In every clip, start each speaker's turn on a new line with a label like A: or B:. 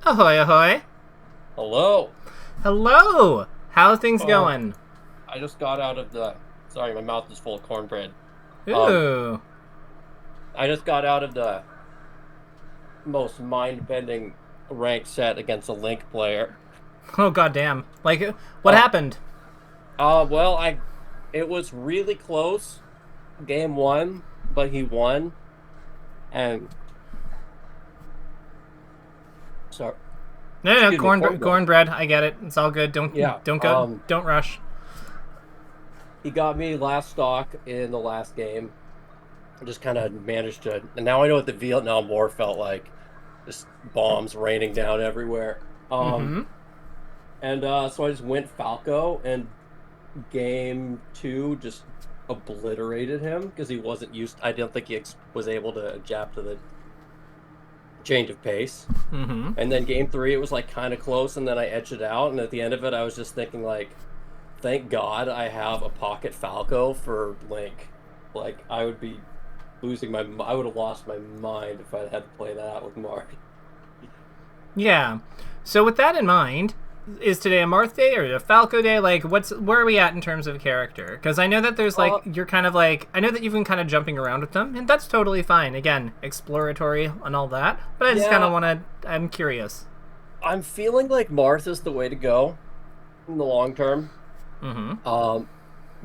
A: Ahoy, ahoy.
B: Hello.
A: Hello. How's things going?
B: I just got out of the. Sorry, my mouth is full of cornbread.
A: Ooh.
B: I just got out of the most mind-bending rank set against a Link player.
A: Oh, goddamn. Like, what
B: Uh,
A: happened?
B: well, it was really close, game one, but he won, and sorry,
A: No,
B: excuse me, cornbread.
A: cornbread. I get it. It's all good.
B: Yeah.
A: Don't rush.
B: He got me last stock in the last game. I just kind of managed to, and now I know what the Vietnam War felt like. Just bombs raining down everywhere.
A: Mm-hmm.
B: And so I just went Falco, and game two just obliterated him because he wasn't used. I don't think he was able to adapt to the change of pace.
A: Mm-hmm.
B: And then game three, it was like kind of close, and then I edged it out. And at the end of it, I was just thinking like, thank God I have a pocket Falco for Link. Like I would be I would have lost my mind if I had to play that out with Marth.
A: Yeah. So with that in mind, is today a Marth day or a Falco day? Like, where are we at in terms of character? Because I know that there's like you're kind of like I know that you've been kind of jumping around with them, and that's totally fine. Again, exploratory and all that. But I just kind of want to. I'm curious.
B: I'm feeling like Marth is the way to go in the long term.
A: Mm-hmm.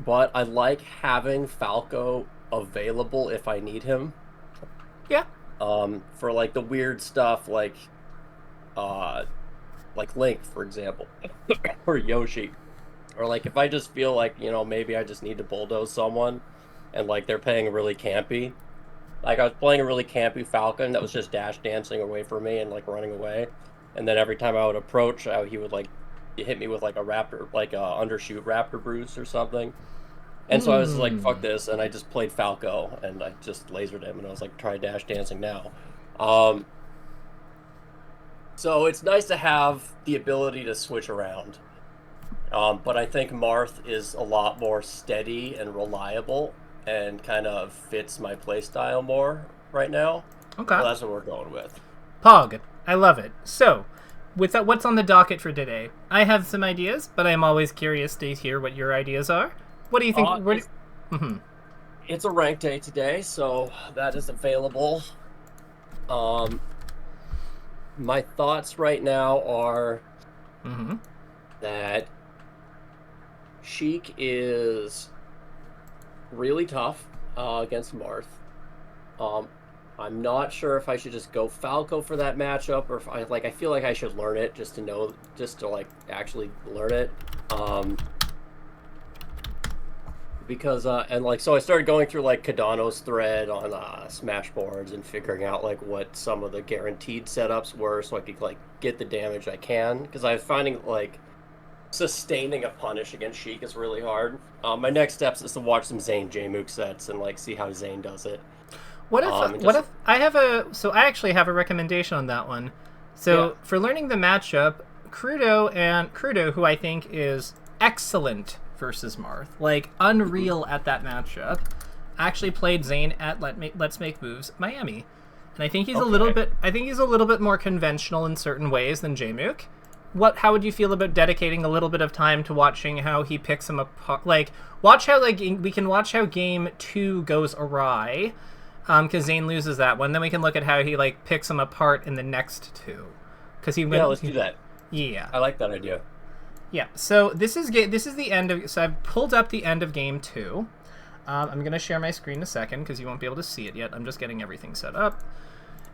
B: But I like having Falco available if I need him.
A: Yeah.
B: For like the weird stuff like Link, for example, or Yoshi, or like if I just feel like maybe I just need to bulldoze someone, and like they're playing really campy. Like I was playing a really campy Falcon that was just dash dancing away from me and like running away, and then every time I would approach, he would like hit me with like a raptor, like a undershoot raptor bruise or something. And so I was like, fuck this, and I just played Falco, and I just lasered him, and I was like, try dash dancing now. So it's nice to have the ability to switch around. But I think Marth is a lot more steady and reliable, and kind of fits my playstyle more right now.
A: Okay.
B: So that's what we're going with.
A: Pog. I love it. So, with that, what's on the docket for today? I have some ideas, but I'm always curious to hear what your ideas are. What do you think?
B: It's a rank day today, so that is available. My thoughts right now are that Sheik is really tough against Marth. I'm not sure if I should just go Falco for that matchup, or if I feel like I should learn it just to like actually learn it. Because so I started going through like Cardano's thread on Smashboards and figuring out like what some of the guaranteed setups were, so I could like get the damage I can. Because I was finding like sustaining a punish against Sheik is really hard. My next steps is to watch some Zain Jmook sets and like see how Zain does it.
A: What if I have I actually have a recommendation on that one. So for learning the matchup, Krudo, who I think is excellent versus Marth, like unreal at that matchup, actually played Zain at Let's Make Moves Miami, and I think he's a little bit more conventional in certain ways than Jmook. How would you feel about dedicating a little bit of time to watching how he picks him apart? Like watch how we can watch how game 2 goes awry, because Zain loses that one. Then we can look at how he like picks him apart in the next two, because
B: let's do that.
A: Yeah,
B: I like that idea.
A: Yeah, so this is the end of. So I've pulled up the end of game 2. I'm gonna share my screen in a second because you won't be able to see it yet. I'm just getting everything set up,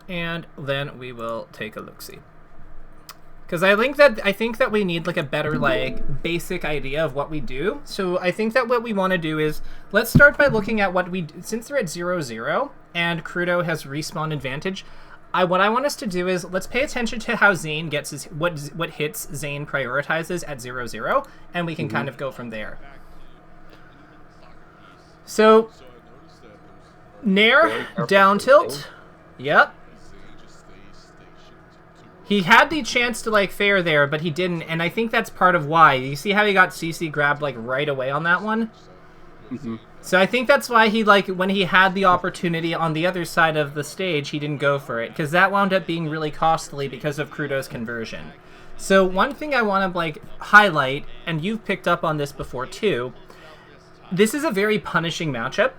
A: and then we will take a look-see. Because I think that we need like a better like basic idea of what we do. So I think that what we want to do is let's start by looking at what we do. Since they're at 0-0 and Krudo has respawn advantage. What I want us to do is let's pay attention to how Zain gets what hits Zain prioritizes at 0-0, and we can kind of go from there. So, Nair, down tilt. Yep. He had the chance to like fair there, but he didn't, and I think that's part of why. You see how he got CC grabbed like right away on that one? So I think that's why he, like, when he had the opportunity on the other side of the stage, he didn't go for it, because that wound up being really costly because of Krudo's conversion. So one thing I want to, like, highlight, and you've picked up on this before too, this is a very punishing matchup,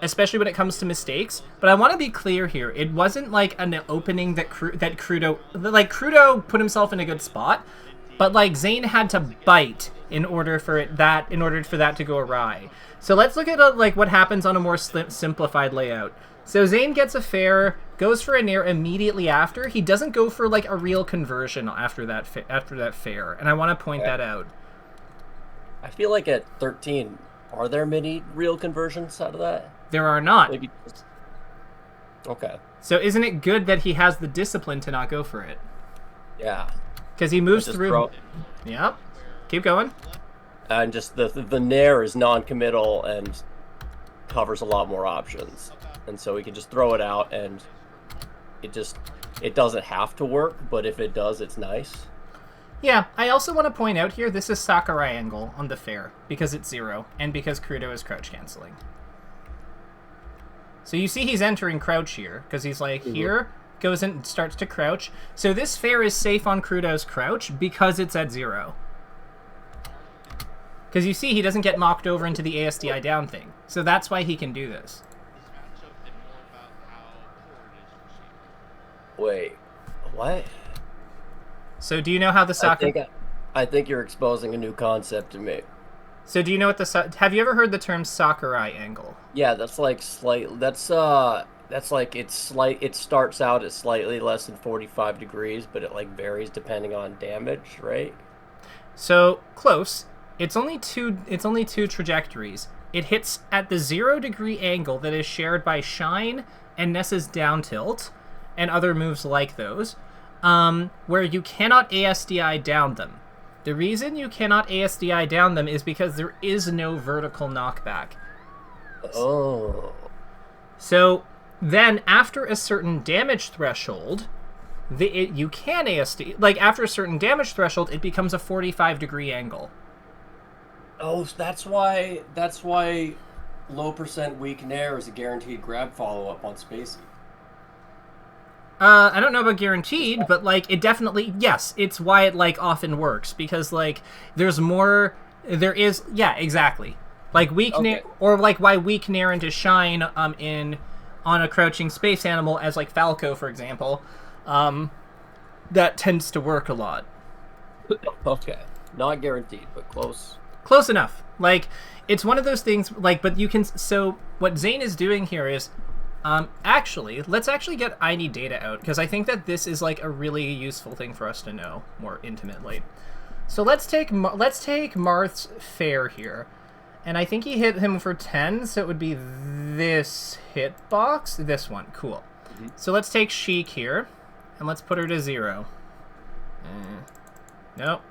A: especially when it comes to mistakes. But I want to be clear here, it wasn't like an opening that Krudo put himself in a good spot, but like Zain had to bite in order for that to go awry. So let's look at like what happens on a more simplified layout. So Zain gets a fair, goes for a nair immediately after. He doesn't go for like a real conversion after that fair, and I want to point that out.
B: I feel like at 13, are there many real conversions out of that?
A: There are not.
B: Maybe. Okay.
A: So isn't it good that he has the discipline to not go for it?
B: Yeah.
A: Because he moves through. Yep. Keep going.
B: And just the nair is non-committal and covers a lot more options, and so we can just throw it out, and it doesn't have to work, but if it does, it's nice.
A: Yeah, I also want to point out here, this is Sakurai angle on the fair, because it's 0, and because Krudo is crouch canceling. So you see he's entering crouch here, because he's like, here, goes in, starts to crouch. So this fair is safe on Krudo's crouch, because it's at 0. Because you see he doesn't get mocked over into the ASDI down thing. So that's why he can do this.
B: Wait, what?
A: So do you know how the Sakurai...
B: I think you're exposing a new concept to me.
A: So do you know what the... Have you ever heard the term Sakurai angle?
B: Yeah, that's like slight... That's like it starts out at slightly less than 45 degrees, but it like varies depending on damage, right?
A: So, close. It's only two trajectories. It hits at the 0-degree angle that is shared by Shine and Nessa's down tilt, and other moves like those, where you cannot ASDI down them. The reason you cannot ASDI down them is because there is no vertical knockback.
B: Oh.
A: So then, after a certain damage threshold, you can ASD. Like, after a certain damage threshold, it becomes a 45-degree angle.
B: Oh, that's why low percent weak nair is a guaranteed grab follow-up on Spacey.
A: I don't know about guaranteed, but, like, it definitely, yes, it's why it, like, often works, because, like, there is, yeah, exactly. Like, weak nair, or, like, why weak nair into Shine, on a crouching space animal, as, like, Falco, for example, that tends to work a lot.
B: Okay. Not guaranteed, but close.
A: Close enough. Like, it's one of those things, like, but you can, so, what Zain is doing here is, let's actually get I Need Data out, because I think that this is, like, a really useful thing for us to know more intimately. So let's take Marth's fair here, and I think he hit him for 10, so it would be this hitbox, this one, cool. So let's take Sheik here, and let's put her to 0. Nope.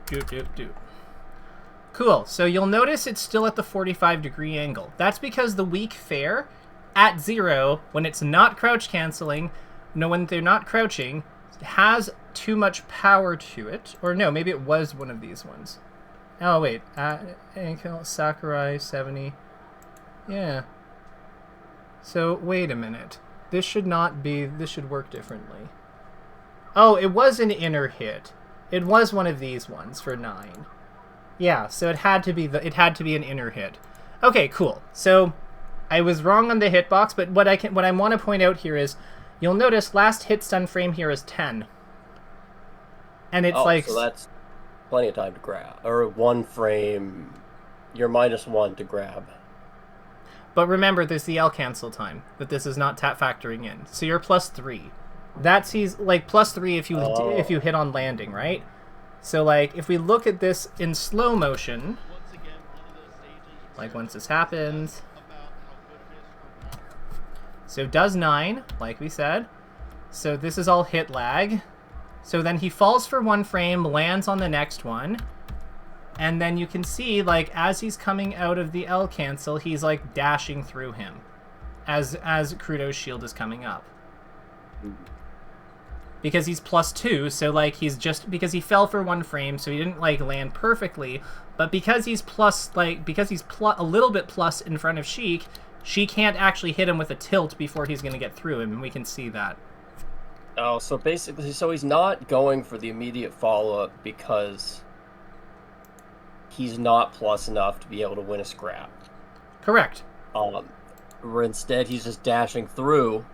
A: Doop. Cool, so you'll notice it's still at the 45-degree angle. That's because the weak fair, at 0, when it's not crouch canceling, when they're not crouching, has too much power to it. Or no, maybe it was one of these ones. Oh, wait. Sakurai, 70. Yeah. So, wait a minute. This should work differently. Oh, it was an inner hit. It was one of these ones for 9. Yeah, so it had to be an inner hit. Okay, cool. So I was wrong on the hitbox, but what I want to point out here is you'll notice last hit stun frame here is 10. And it's
B: so that's plenty of time to grab. Or 1 frame, you're -1 to grab.
A: But remember, there's the L cancel time that this is not factoring in. So you're +3. He's like +3 if you hit on landing, right? So, like, if we look at this in slow motion, like, once this happens, so does 9, like we said, so this is all hit lag, so then he falls for 1 frame, lands on the next one, and then you can see, like, as he's coming out of the L cancel, he's, like, dashing through him, as Krudo's shield is coming up. because he's +2, so like he's just because he fell for 1 frame, so he didn't like land perfectly. But because he's a little bit plus in front of Sheik, she can't actually hit him with a tilt before he's going to get through him, and we can see that.
B: Oh, so basically, he's not going for the immediate follow-up because he's not plus enough to be able to win a scrap.
A: Correct.
B: Where instead he's just dashing through,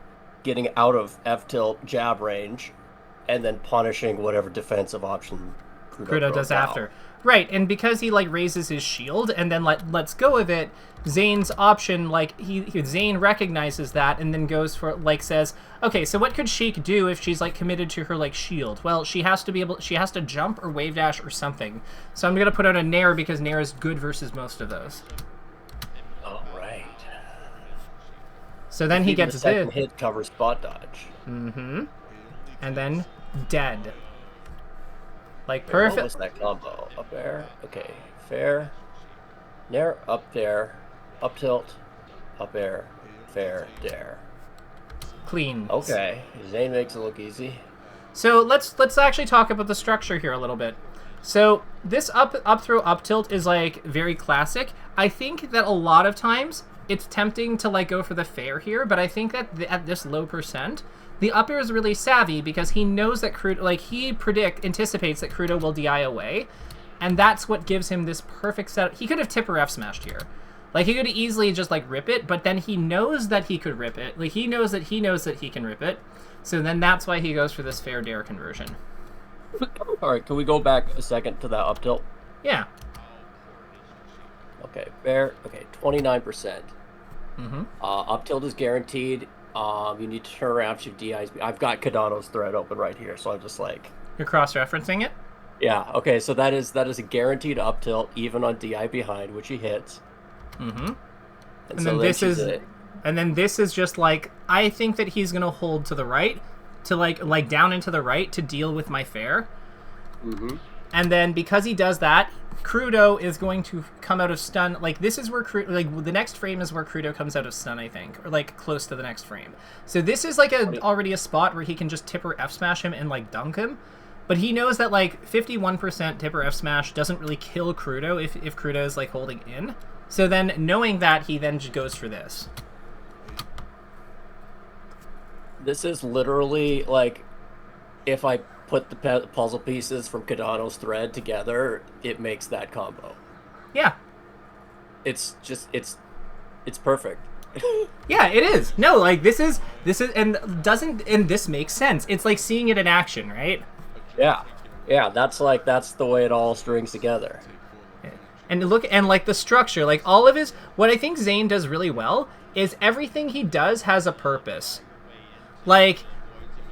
B: getting out of F-tilt jab range, and then punishing whatever defensive option
A: Krudo does after. Right, and because he like raises his shield and then lets go of it, Zain's option, like Zain recognizes that and then goes for like says, okay, so what could Sheik do if she's like committed to her like shield? Well, she has to jump or wave dash or something. So I'm gonna put out a Nair because Nair is good versus most of those.
B: All right.
A: So then he gets
B: the second hit cover spot dodge.
A: Mm-hmm. And then dead. Like
B: Wait,
A: perfect.
B: what was that combo? Up there. Okay. Fair. Nair. Up there. Up tilt. Up air. Fair. Dare.
A: Clean.
B: Okay. Zain makes it look easy.
A: So let's actually talk about the structure here a little bit. So this up throw up tilt is like very classic. I think that a lot of times it's tempting to like go for the fair here, but I think that at this low percent, the up air is really savvy because he knows that Krudo, like he anticipates that Krudo will DI away, and that's what gives him this perfect setup. He could have tip or F smashed here. Like he could easily just like rip it, but then he knows that he could rip it. Like he knows that he can rip it. So then that's why he goes for this fair dare conversion.
B: All right, can we go back a second to that up tilt?
A: Yeah.
B: Okay, fair. Okay, 29%.
A: Mm-hmm.
B: Up tilt is guaranteed. You need to turn around to DIs. I've got Cardano's thread open right here, so I'm just like...
A: You're cross-referencing it?
B: Yeah, okay, so that is a guaranteed up tilt, even on DI behind, which he hits.
A: Mm-hmm.
B: And so
A: then this is just like, I think that he's going to hold to the right, to like down into the right to deal with my fair.
B: Mm-hmm.
A: And then because he does that, Krudo is going to come out of stun. Like this is where the next frame is where Krudo comes out of stun, I think, or like close to the next frame. So this is like already a spot where he can just tip or F smash him and like dunk him. But he knows that like 51% tip or F smash doesn't really kill Krudo if Krudo is like holding in. So then knowing that, he then just goes for this.
B: This is literally like if I put the puzzle pieces from Cardano's thread together, it makes that combo.
A: Yeah.
B: It's perfect.
A: Yeah, it is. No, like this is and this makes sense. It's like seeing it in action, right?
B: Yeah. That's the way it all strings together.
A: And look, and like the structure, like all of his, what I think Zain does really well is everything he does has a purpose. Like,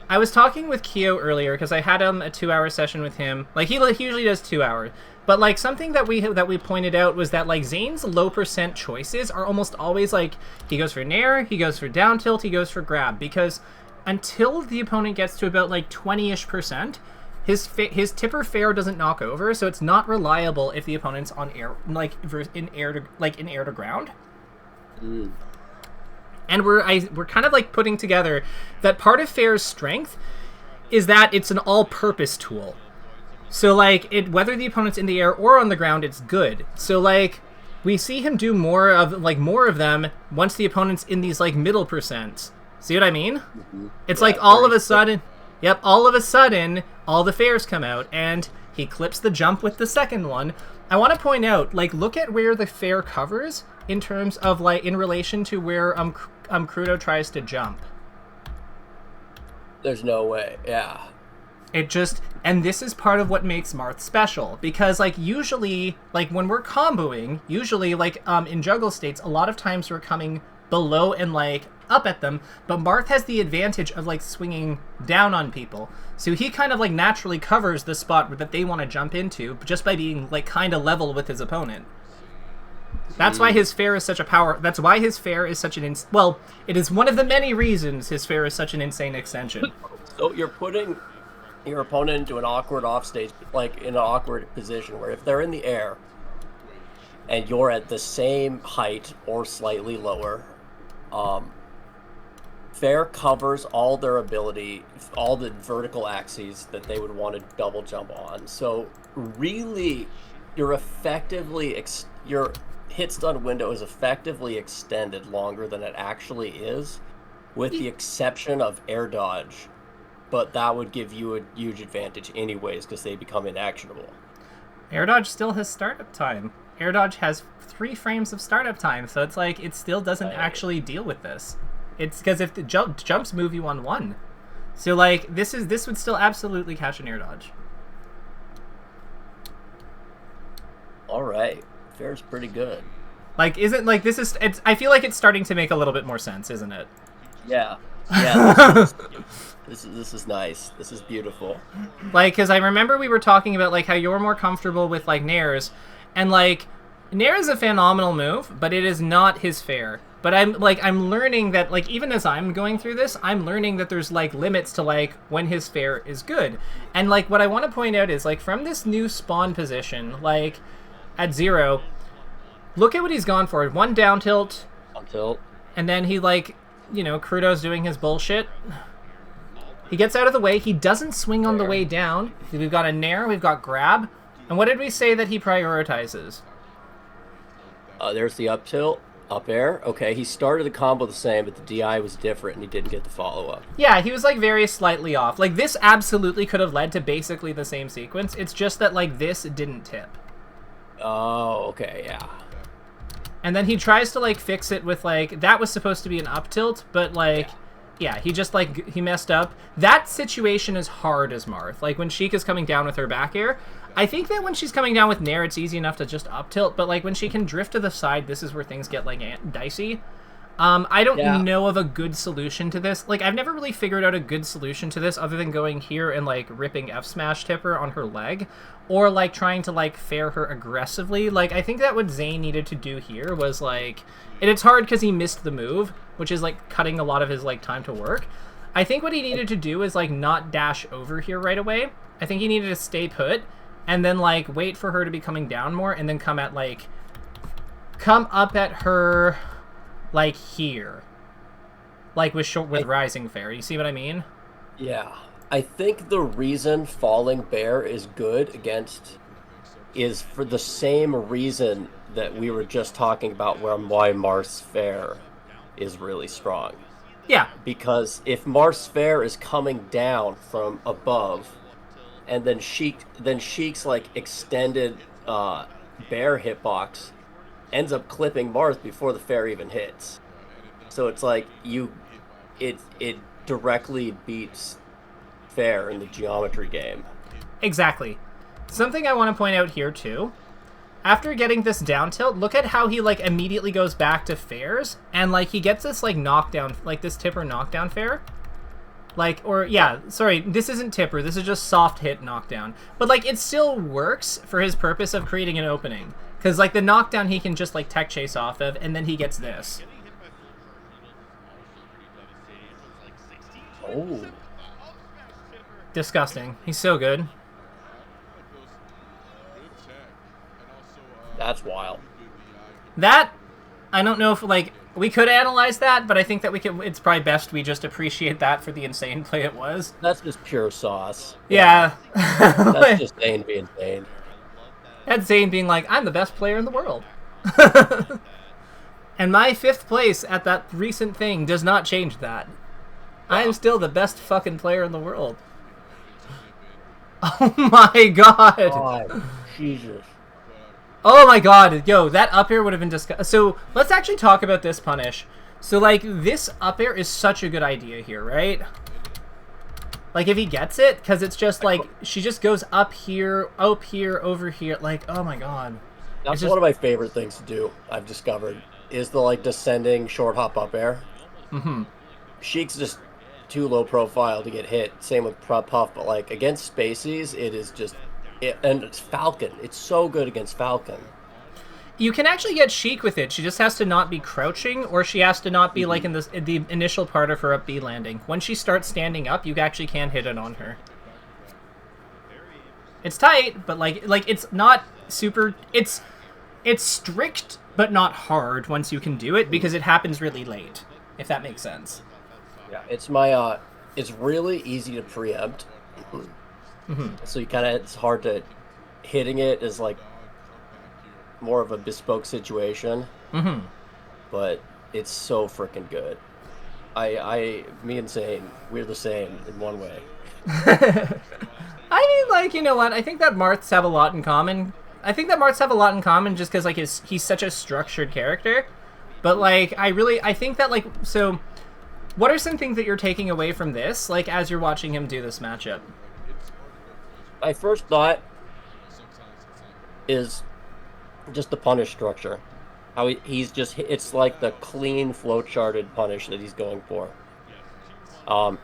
A: I was talking with Kyo earlier because I had a 2-hour session with him. Like he usually does 2 hours, but like something that we pointed out was that like Zain's low percent choices are almost always like he goes for nair, he goes for down tilt, he goes for grab, because until the opponent gets to about like 20-ish%, his tipper fair doesn't knock over, so it's not reliable if the opponent's on air, like in air to ground.
B: Mm.
A: And we're kind of like putting together that part of fair's strength is that it's an all-purpose tool. So like whether the opponent's in the air or on the ground, it's good. So like we see him do more of them once the opponent's in these like middle percents. See what I mean? Mm-hmm. It's like all of a sudden. Yep, all of a sudden, all the fairs come out, and he clips the jump with the second one. I want to point out, like, look at where the fair covers in terms of, like, in relation to where Krudo tries to jump.
B: There's no way, yeah.
A: And this is part of what makes Marth special, because, like, usually, like, when we're comboing, usually, like, in juggle states, a lot of times we're coming below and, like, up at them, but Marth has the advantage of like swinging down on people, so he kind of like naturally covers the spot that they want to jump into just by being like kind of level with his opponent. That's why his fair is such a power. That's why his fair is such an well, it is one of the many reasons his fair is such an insane extension.
B: So you're putting your opponent into an awkward offstage, like in an awkward position where if they're in the air and you're at the same height or slightly lower, Fair covers all their ability, all the vertical axes that they would want to double jump on. So really, you're effectively your hit stun window is effectively extended longer than it actually is, with the exception of air dodge. But that would give you a huge advantage anyways because they become inactionable.
A: Air dodge still has startup time. Air dodge has 3 frames of startup time, so it's like it still doesn't actually deal with this. It's because if the jumps move you on 1. So like this would still absolutely catch an air dodge.
B: All right. Fair's pretty good.
A: Like isn't like this is I feel like it's starting to make a little bit more sense, isn't it?
B: Yeah. Yeah. This is nice. This is beautiful.
A: Like cuz I remember we were talking about like how you're more comfortable with like Nair's, and like Nair is a phenomenal move, but it is not his fair. But I'm learning that, like, even as I'm going through this, I'm learning that there's, like, limits to, like, when his fair is good. And, like, what I want to point out is, like, from this new spawn position, like, at 0, look at what he's gone for. 1 down tilt.
B: Down tilt.
A: And then he, like, you know, Krudo's doing his bullshit. He gets out of the way. He doesn't swing on the way down. We've got a Nair. We've got grab. And what did we say that he prioritizes?
B: There's the up tilt. Up air? Okay, he started the combo the same, but the DI was different, and he didn't get the follow-up.
A: Yeah, he was, like, very slightly off. Like, this absolutely could have led to basically the same sequence. It's just that, like, this didn't tip.
B: Oh, okay, yeah.
A: And then he tries to, like, fix it with, like, that was supposed to be an up tilt, but, like, yeah, he just, like, he messed up. That situation is hard as Marth. Like, when Sheik is coming down with her back air, I think that when she's coming down with Nair, it's easy enough to just up tilt, but like when she can drift to the side, this is where things get like dicey. I don't know of a good solution to this. Like, I've never really figured out a good solution to this other than going here and like ripping F smash tipper on her leg, or like trying to like fair her aggressively. Like, I think that what Zain needed to do here was like, and it's hard because he missed the move, which is like cutting a lot of his like time to work. I think what he needed to do is like not dash over here right away. I think he needed to stay put. And then, like, wait for her to be coming down more, and then come up at her, like, here. Like, with Rising Fair. You see what I mean?
B: Yeah. I think the reason Falling Bear is good against is for the same reason that we were just talking about why Marth's Fair is really strong.
A: Yeah.
B: Because if Marth's Fair is coming down from above, and then Sheik's like extended bear hitbox ends up clipping Marth before the fair even hits. So it's like it directly beats fair in the geometry game.
A: Exactly. Something I want to point out here too. After getting this down tilt, look at how he like immediately goes back to fairs, and like he gets this like knockdown, like this tipper knockdown fair. Like, or, yeah, sorry, this isn't tipper, this is just soft hit knockdown. But, like, it still works for his purpose of creating an opening. Because, like, the knockdown he can just, like, tech chase off of, and then he gets this.
B: Oh.
A: Disgusting. He's so good.
B: That's wild.
A: That, I don't know if, like, we could analyze that, but I think that it's probably best we just appreciate that for the insane play it was.
B: That's just pure sauce.
A: Yeah.
B: That's just Zain being Zain.
A: That's Zain being like, I'm the best player in the world. And my 5th place at that recent thing does not change that. I am still the best fucking player in the world. Oh my god.
B: Oh, Jesus.
A: Oh my god, yo, that up air would have been disgusting. So, let's actually talk about this punish. So, like, this up air is such a good idea here, right? Like, if he gets it, because it's just, like, she just goes up here, over here, like, oh my god.
B: That's one of my favorite things to do, I've discovered, is the, like, descending short hop up air.
A: Mm-hmm.
B: Sheik's just too low profile to get hit, same with Puff, but, like, against Spaceys, it is just... and it's Falcon. It's so good against Falcon.
A: You can actually get Sheik with it. She just has to not be crouching, or she has to not be like in the initial part of her up B landing. When she starts standing up, you actually can hit it on her. It's tight, but like it's not super. It's strict, but not hard once you can do it because it happens really late. If that makes sense.
B: Yeah, it's my it's really easy to preempt. So you kind of it's hard to hitting it is like more of a bespoke situation, but it's so freaking good. Me and Zain, we're the same in one way.
A: I mean, like, you know what? I think that Marths have a lot in common. I think that Marths have a lot in common just because, like, he's such a structured character. But, like, I think that, like, so, what are some things that you're taking away from this, like, as you're watching him do this matchup?
B: My first thought is just the punish structure. How he's just, it's like the clean flow-charted punish that he's going for. And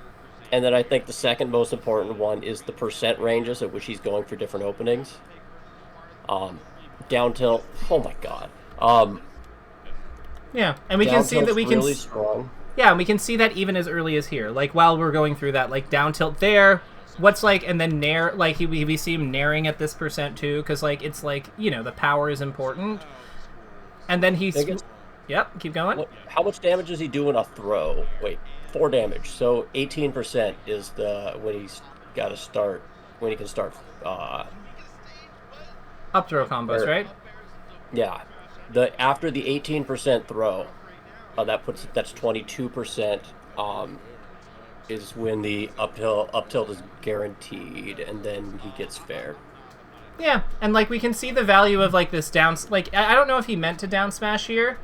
B: then I think the second most important one is the percent ranges at which he's going for different openings. Down tilt, oh my god.
A: Yeah, and we can see that we can
B: really strong.
A: Yeah, and we can see that even as early as here. Like while we're going through that, like down tilt there, what's like, and then nair, like we see him nairing at this percent too, because like it's like, you know, the power is important. And then he's, yep, keep going.
B: How much damage is he doing a throw? Wait, 4 damage. So 18% is the when he's got to start, when he can start.
A: Up throw combos, right?
B: Yeah, after the 18% throw, that's 22%. Is when the up tilt is guaranteed, and then he gets fair.
A: Yeah, and like we can see the value of like this down. Like I don't know if he meant to down smash here.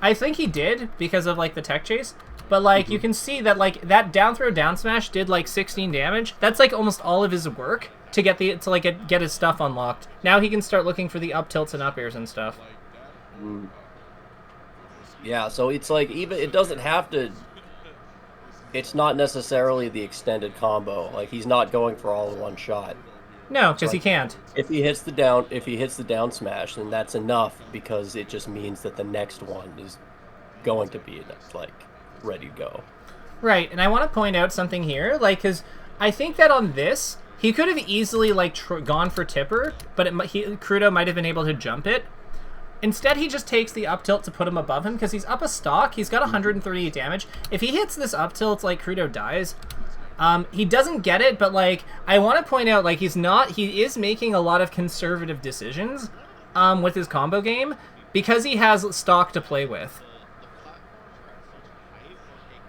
A: I think he did because of like the tech chase. But like you can see that like that down throw down smash did like 16 damage. That's like almost all of his work to get get his stuff unlocked. Now he can start looking for the up tilts and up airs and stuff.
B: Yeah, so it's like even it doesn't have to. It's not necessarily the extended combo. Like he's not going for all in one shot.
A: No, because he can't.
B: If he hits the down smash, then that's enough because it just means that the next one is going to be like ready to go.
A: Right, and I want to point out something here, like, because I think that on this he could have easily like gone for Tipper, but Krudo might have been able to jump it. Instead, he just takes the up tilt to put him above him because he's up a stock. He's got 138 damage. If he hits this up tilt, like Krudo dies. He doesn't get it, but like I want to point out, like he is making a lot of conservative decisions with his combo game because he has stock to play with.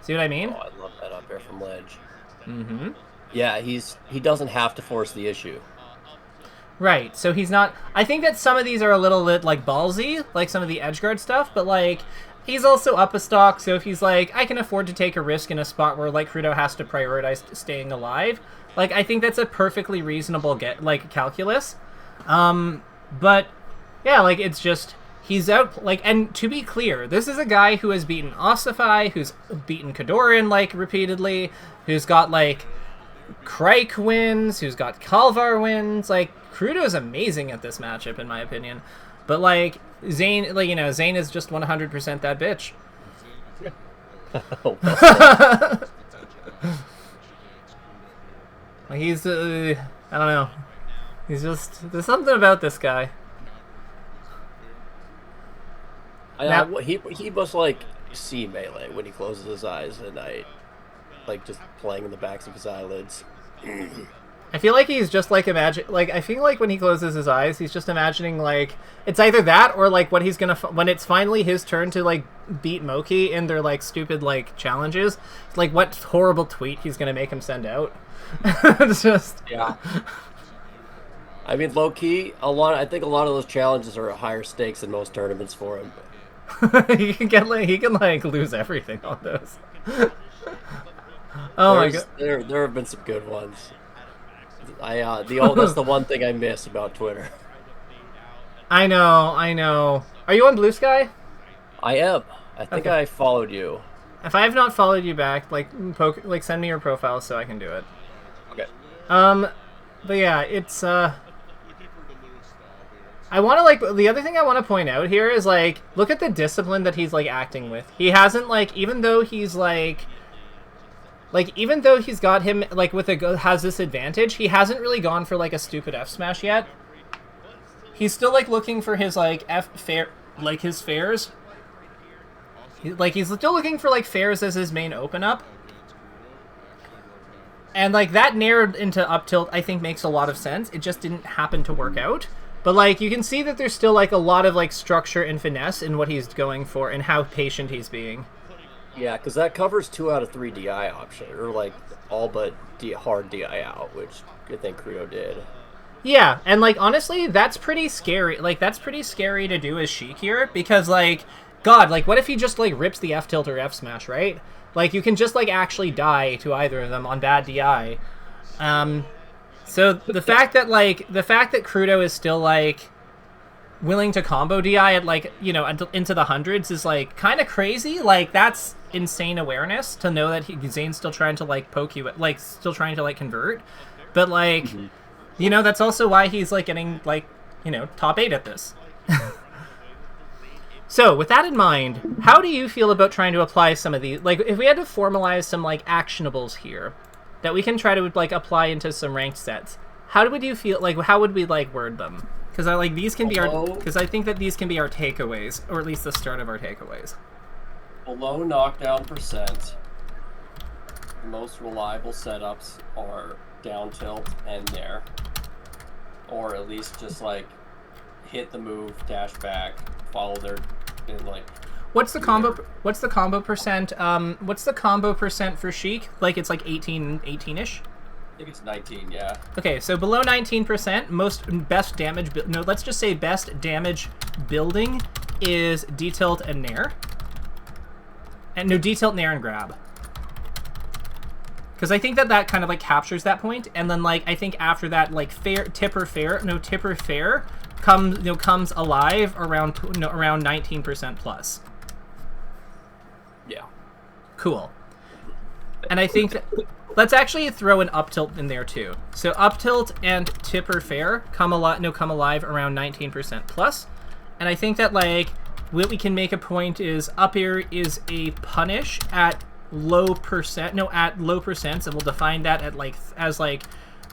A: See what I mean?
B: Oh, I love that up air from ledge. Yeah, he doesn't have to force the issue.
A: Right, so he's not... I think that some of these are a little bit, like, ballsy, like some of the edgeguard stuff, but, like, he's also up a stock, so if he's like, I can afford to take a risk in a spot where, like, Krudo has to prioritize staying alive, like, I think that's a perfectly reasonable, calculus. But, yeah, like, it's just... He's out, like, and to be clear, this is a guy who has beaten Ossify, who's beaten Kadoran, like, repeatedly, who's got, like, Crike wins, who's got Kalvar wins, like, Krudo's amazing at this matchup, in my opinion. But, like, Zain, like, you know, Zain is just 100% that bitch. Like, he's, I don't know. He's just, there's something about this guy.
B: He must, like, see Melee when he closes his eyes at night. Like, just playing in the backs of his eyelids.
A: I feel like he's just, like, I feel like when he closes his eyes, he's just imagining, like, it's either that or, like, when he's gonna, when it's finally his turn to, like, beat Moki in their, like, stupid, like, challenges, like, what horrible tweet he's gonna make him send out. It's just...
B: Yeah. I mean, low-key, I think a lot of those challenges are higher stakes than most tournaments for him.
A: he can lose everything on those. Oh my god.
B: There have been some good ones. That's the one thing I miss about Twitter.
A: I know. Are you on Blue Sky?
B: I am. I think I followed you.
A: If I have not followed you back, send me your profile so I can do it.
B: Okay.
A: But yeah, it's I want to, like, the other thing I want to point out here is, like, look at the discipline that he's, like, acting with. He hasn't, like, even though he's got him, like, has this advantage, he hasn't really gone for, like, a stupid F smash yet. He's still, like, looking for his, like, his fairs. He's still looking for, like, fairs as his main open up. And, like, that narrowed into up tilt, I think, makes a lot of sense. It just didn't happen to work out. But, like, you can see that there's still, like, a lot of, like, structure and finesse in what he's going for and how patient he's being.
B: Yeah, because that covers 2 out of 3 DI option, or, like, all but hard DI out, which I think Krudo did.
A: Yeah, and, like, honestly, that's pretty scary. Like, that's pretty scary to do as Sheik here, because, like, God, like, what if he just, like, rips the F tilt or F smash, right? Like, you can just, like, actually die to either of them on bad DI. So the fact that Krudo is still, like, willing to combo DI at, like, you know, into the hundreds is, like, kind of crazy. Like, that's insane awareness to know that Zane's still trying to, like, poke you, like, still trying to, like, convert. But, like, you know, that's also why he's, like, getting, like, you know, top 8 at this. So, with that in mind, how do you feel about trying to apply some of these? Like, if we had to formalize some, like, actionables here that we can try to, like, apply into some ranked sets, how would you feel, like, how would we, like, word them? Because I, like, these can be our, because I think that these can be our takeaways, or at least the start of our takeaways.
B: Below knockdown percent, the most reliable setups are down tilt and nair. Or at least just, like, hit the move, dash back, follow their, and, like... What's the combo
A: percent? What's the combo percent for Sheik? Like, it's like 18-ish?
B: I think it's 19, yeah.
A: Okay, so below 19%, best damage... No, let's just say best damage building is D-tilt and nair. And no, D-tilt, nair, and grab. Because I think that kind of, like, captures that point. And then, like, I think after that, like, tipper fair comes alive around 19% plus.
B: Yeah.
A: Cool. And I think that, let's actually throw an up tilt in there too. So up tilt and tipper fair come alive around 19% plus. And I think that, like, what we can make a point is up air is a punish at low percent, and we'll define that at, like, as, like,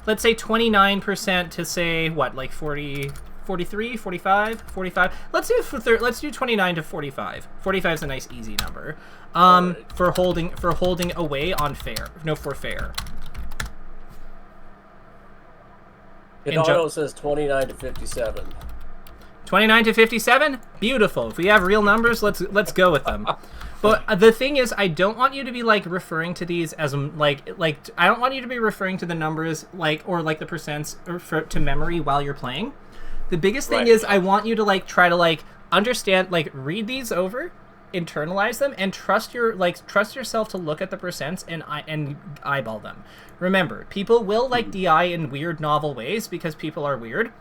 A: let's say 29% to say what, like 40, 43, 45, 45. Let's do 29 to 45. 45 is a nice easy number. For holding away on fair. No, for fair.
B: It auto says 29 to 57.
A: 29 to 57? Beautiful. If we have real numbers, let's go with them. But the thing is, I don't want you to be, like, referring to these as, like I don't want you to be referring to the numbers, like, or, like, the percents to memory while you're playing. The biggest thing is I want you to, like, try to, like, understand, like, read these over, internalize them, and trust yourself to look at the percents and eyeball them. Remember, people will, like, DI in weird, novel ways because people are weird,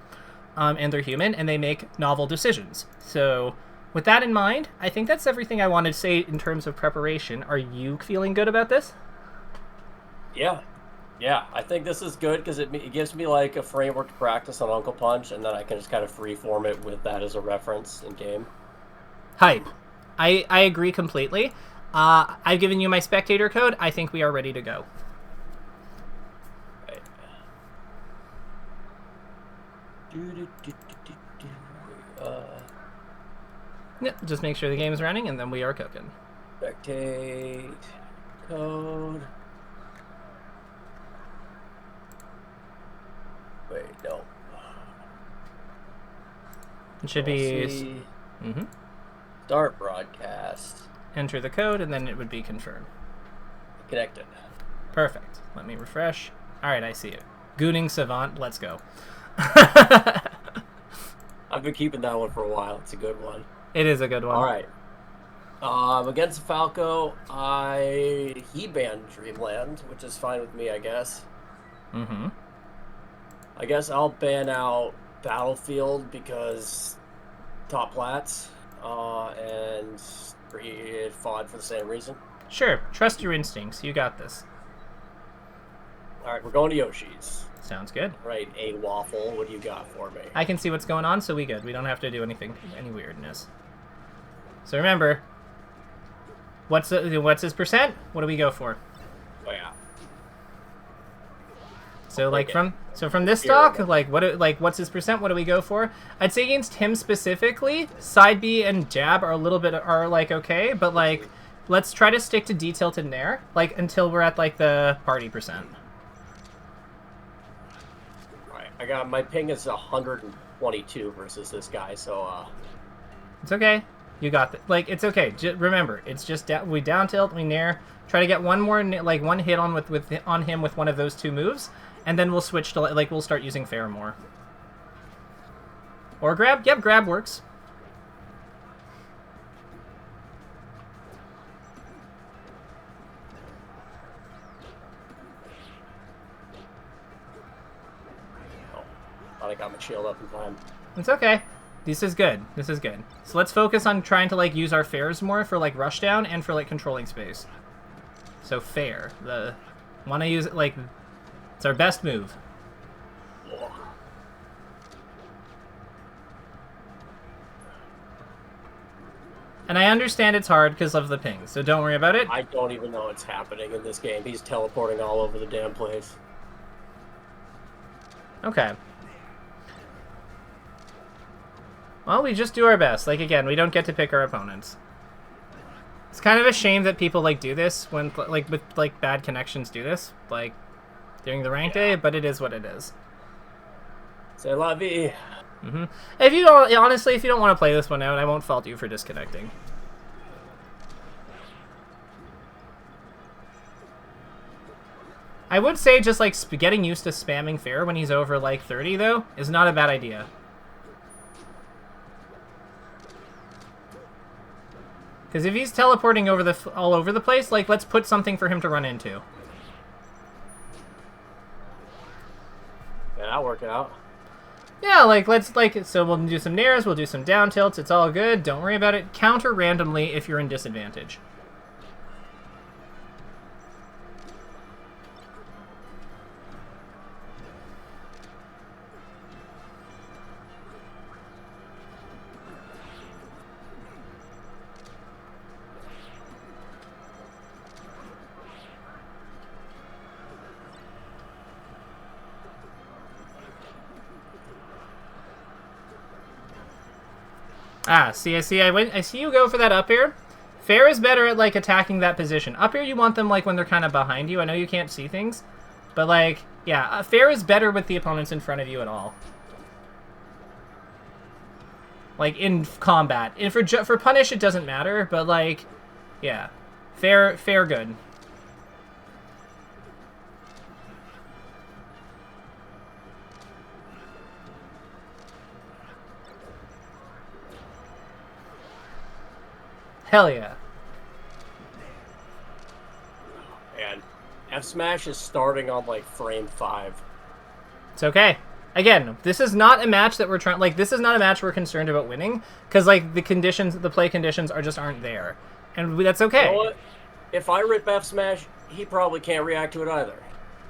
A: and they're human, and they make novel decisions. So, with that in mind, I think that's everything I wanted to say in terms of preparation. Are you feeling good about this?
B: Yeah. Yeah, I think this is good because it gives me, like, a framework to practice on Uncle Punch, and then I can just kind of freeform it with that as a reference in game.
A: Hype. I agree completely. I've given you my spectator code. I think we are ready to go.
B: Right.
A: Yeah, just make sure the game is running, and then we are cooking.
B: Spectate code. Wait, no.
A: It should be...
B: Start broadcast.
A: Enter the code, and then it would be confirmed.
B: Connected.
A: Perfect. Let me refresh. All right, I see it. Gooning Savant, let's go.
B: I've been keeping that one for a while. It's a good one.
A: It is a good one.
B: All right. Against Falco, he banned Dreamland, which is fine with me, I guess. I guess I'll ban out Battlefield because top plats, and FOD for the same reason.
A: Sure. Trust your instincts. You got this.
B: All right, we're going to Yoshi's.
A: Sounds good.
B: Right, a waffle. What do you got for me?
A: I can see what's going on, so we good. We don't have to do any weirdness. So remember, what's his percent? What do we go for?
B: Oh yeah.
A: So from this stock, what's his percent? What do we go for? I'd say against him specifically, side B and jab are okay, but, like, let's try to stick to D tilt and nair, like, until we're at, like, the party percent.
B: my ping is 122 versus this guy, so
A: it's okay. You got it. Like, it's okay. Remember, it's just we down tilt, we nair, try to get one more one hit on him with one of those 2 moves, and then we'll switch to we'll start using fair more. Or grab. Yep, grab works.
B: Thought I got my shield up in time.
A: It's okay. This is good. This is good. So let's focus on trying to use our fairs more for rush down and for controlling space. So fair. Want to use it it's our best move. And I understand it's hard because of the ping, so don't worry about it.
B: I don't even know what's happening in this game. He's teleporting all over the damn place.
A: Okay. Well, we just do our best. Again, we don't get to pick our opponents. It's kind of a shame that people do this when with bad connections do this during the rank day, but it is what it is.
B: C'est la vie.
A: If you don't, honestly, if you don't want to play this one out, I won't fault you for disconnecting. I would say just getting used to spamming fair when he's over 30 though is not a bad idea. Because if he's teleporting all over the place, let's put something for him to run into.
B: Yeah, that'll work out.
A: Yeah, so we'll do some nairs, we'll do some down tilts, it's all good, don't worry about it. Counter randomly if you're in disadvantage. I see you go for that up air. Fair is better at attacking that position. Up air you want them when they're kind of behind you. I know you can't see things, but yeah, fair is better with the opponents in front of you at all. In combat. And for punish it doesn't matter, but yeah. Fair good. Hell yeah.
B: And F Smash is starting on frame 5.
A: It's okay. Again, this is not a match that we're trying this is not a match we're concerned about winning because the play conditions aren't there. And that's okay.
B: You know what? If I rip F Smash, he probably can't react to it either.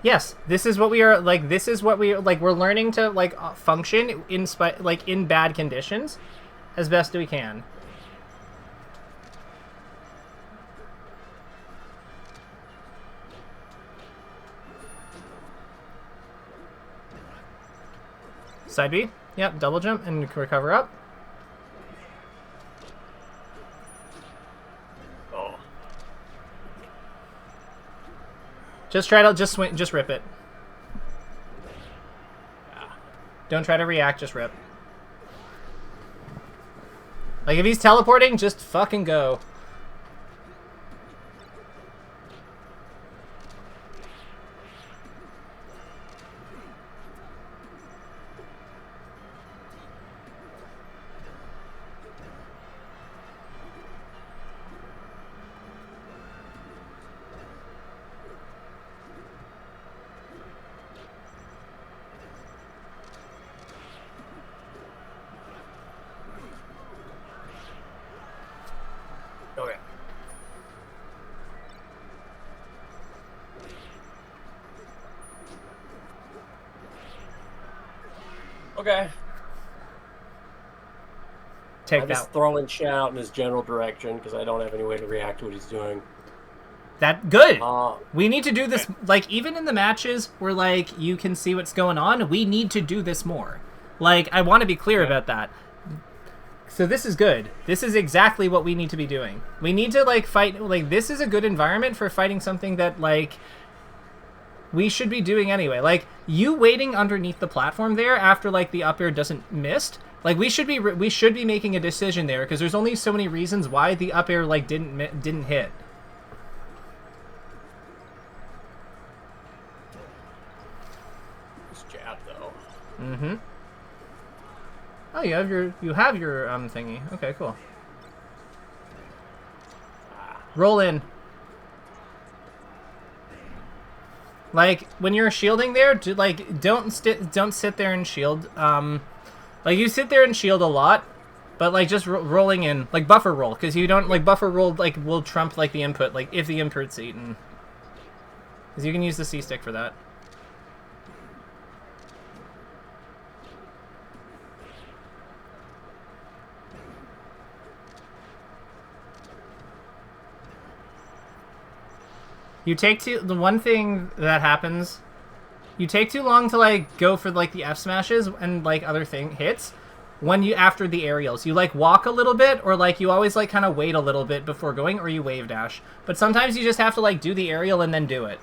A: Yes, this is what we are this is what we we're learning to function in bad conditions as best we can. Side B. Yep, double jump and recover up.
B: Oh.
A: Just try to just rip it.
B: Yeah.
A: Don't try to react, just rip. If he's teleporting, just fucking go.
B: Okay. Okay.
A: Take
B: I'm
A: that.
B: just throwing chat out in his general direction because I don't have any way to react to what he's doing.
A: That good.
B: We
A: need to do this even in the matches where you can see what's going on. We need to do this more. I want to be clear about that. So this is good. This is exactly what we need to be doing. We need to fight this is a good environment for fighting something that we should be doing anyway. Like, you waiting underneath the platform there after, like, the up air doesn't missed, like, we should be making a decision there, because there's only so many reasons why the up air, like, didn't hit.
B: This jab, though.
A: Mm-hmm. Oh, you have your thingy. Okay, cool. Roll in. Like, when you're shielding there, don't sit there and shield. Like, you sit there and shield a lot, but, like, just rolling in. Like, buffer roll, because you don't, like, buffer roll, like, will trump, like, the input, like, if the input's eaten. Because you can use the C-stick for that. The one thing that happens, you take too long to, like, go for, like, the F smashes and, like, other hits after the aerials. You, like, walk a little bit, or, like, you always, like, kind of wait a little bit before going, or you wave dash. But sometimes you just have to, like, do the aerial and then do it.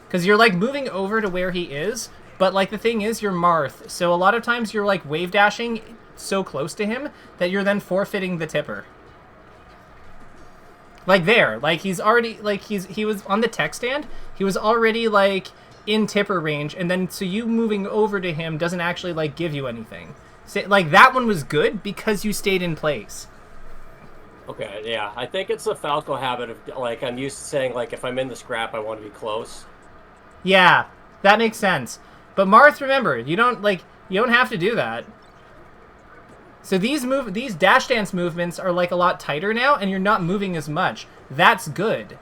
A: Because you're, like, moving over to where he is, but, like, the thing is, you're Marth. So a lot of times you're, like, wave dashing so close to him that you're then forfeiting the tipper. Like, there. Like, he's already, like, he was on the tech stand. He was already, like, in tipper range. And then, so you moving over to him doesn't actually, like, give you anything. So, like, that one was good because you stayed in place.
B: Okay, yeah. I think it's a Falco habit of, like, I'm used to saying, like, if I'm in the scrap, I want to be close.
A: Yeah, that makes sense. But Marth, remember, you don't have to do that. So these dash dance movements are, like, a lot tighter now, and you're not moving as much. That's good.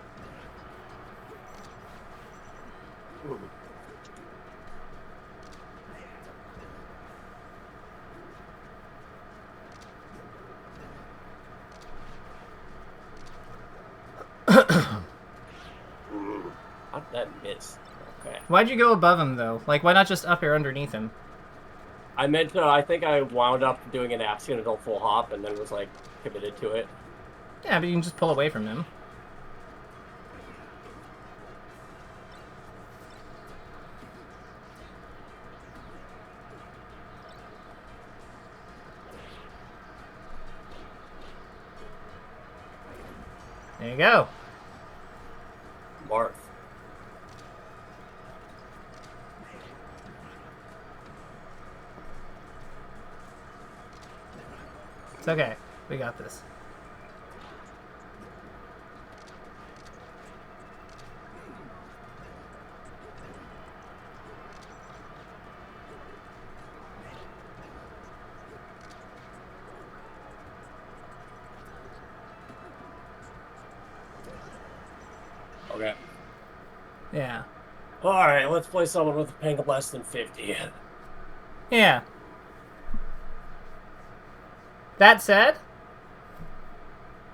B: How'd that miss? Okay.
A: Why'd you go above him, though? Like, why not just up air underneath him?
B: I think I wound up doing an accidental full hop and then was, like, committed to it.
A: Yeah, but you can just pull away from him. There you go.
B: Marth.
A: It's okay. We got this.
B: Okay.
A: Yeah.
B: Alright, let's play someone with a ping of less than 50.
A: Yeah. That said,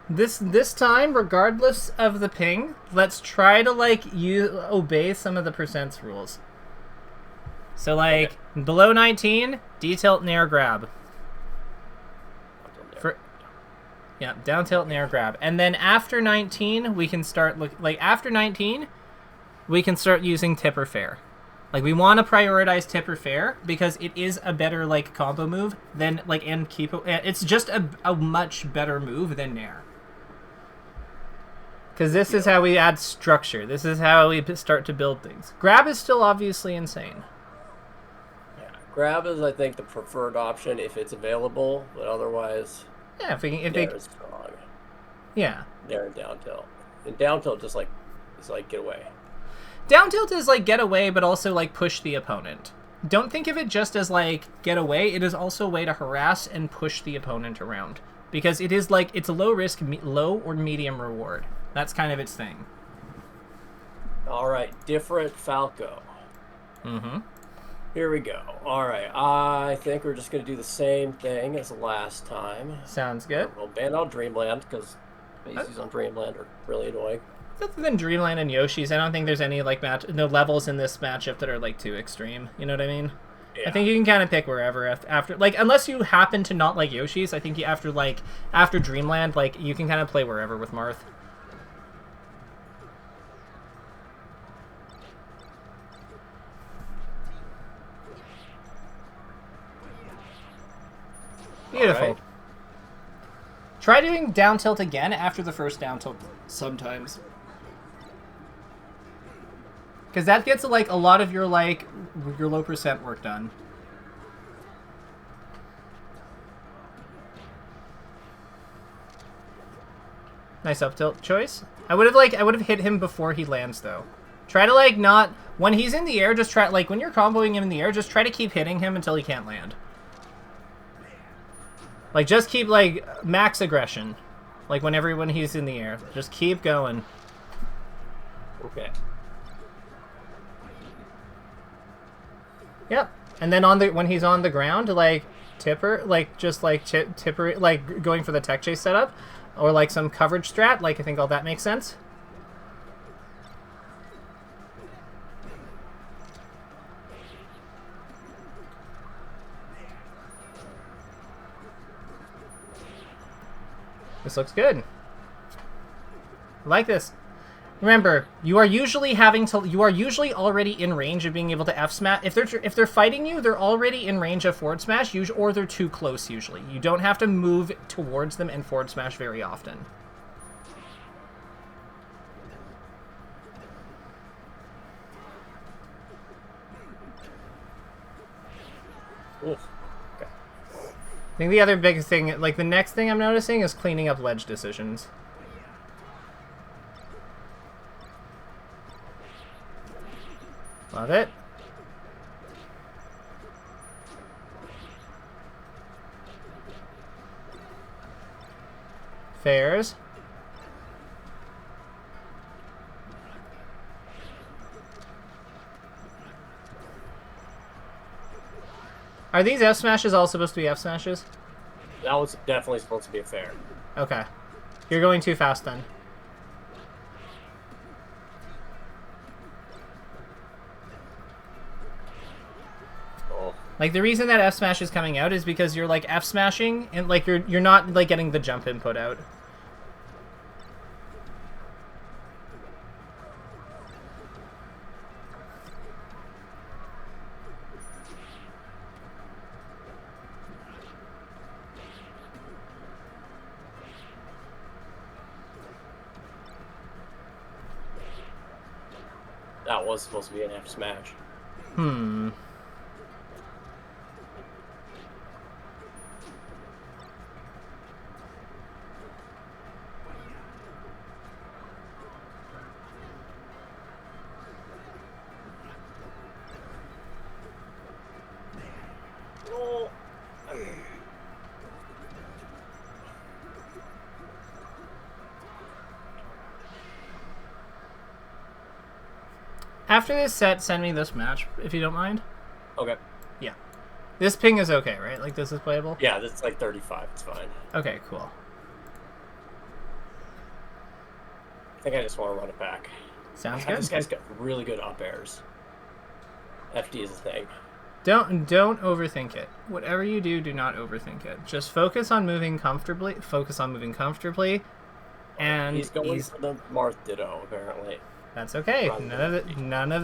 A: this time, regardless of the ping, let's try to, like, obey some of the percents rules. So, like, okay. Below 19, D-tilt, nair, grab. Yeah, down tilt, nair, grab. And then after 19, we can start, after 19, we can start using tipper fair. Like, we want to prioritize tipper fair because it is a better, like, combo move than, like, and keep it. It's just a much better move than nair. Because this is how we add structure. This is how we start to build things. Grab is still obviously insane.
B: Yeah, grab is, I think, the preferred option if it's available, but otherwise,
A: yeah, if they
B: is strong.
A: Yeah.
B: Nair and down tilt. And down tilt just, like, is like, get away.
A: Down tilt is, like, get away, but also, like, push the opponent. Don't think of it just as, like, get away. It is also a way to harass and push the opponent around. Because it is, like, it's a low risk, low or medium reward. That's kind of its thing.
B: All right, different Falco.
A: Mm-hmm.
B: Here we go. All right, I think we're just going to do the same thing as last time.
A: Sounds good.
B: We'll ban out Dreamland, because bases on Dreamland are really annoying.
A: Other than Dreamland and Yoshi's, I don't think there's any, like, no levels in this matchup that are, like, too extreme. You know what I mean? Yeah. I think you can kind of pick wherever after, like, unless you happen to not like Yoshi's, I think after Dreamland, like, you can kind of play wherever with Marth. Beautiful.
B: Right.
A: Try doing down tilt again after the first down tilt sometimes. Because that gets like a lot of your low percent work done. Nice up tilt choice. I would have hit him before he lands though. Try to like not when he's in the air, just try like when you're comboing him in the air, just try to keep hitting him until he can't land. Like just keep like max aggression. Like when he's in the air. Just keep going.
B: Okay.
A: Yep. And then when he's on the ground, like tipper, like just like tipper, like going for the tech chase setup, or like some coverage strat. Like I think all that makes sense. This looks good. I like this. Remember, you are usually already in range of being able to F smash. If they're fighting you, they're already in range of forward smash, or they're too close usually. You don't have to move towards them and forward smash very often.
B: Oof.
A: I think the other big thing, like the next thing I'm noticing is cleaning up ledge decisions. Love it. Fairs. Are these F smashes all supposed to be F smashes?
B: That was definitely supposed to be a fair.
A: Okay. You're going too fast then.
B: Oh.
A: Like the reason that F smash is coming out is because you're like F smashing and like you're not like getting the jump input out.
B: That was supposed to be an F smash.
A: Hmm.
B: Oh.
A: After this set, send me this match, if you don't mind.
B: Okay.
A: Yeah. This ping is okay, right? Like, this is playable?
B: Yeah, that's like 35. It's fine.
A: Okay, cool.
B: I think I just want to run it back.
A: Sounds
B: God,
A: good.
B: This guy's got really good up airs. FD is a thing.
A: Don't overthink it. Whatever you do, do not overthink it. Just focus on moving comfortably. And
B: he's going for the Marth Ditto, apparently.
A: That's okay. None of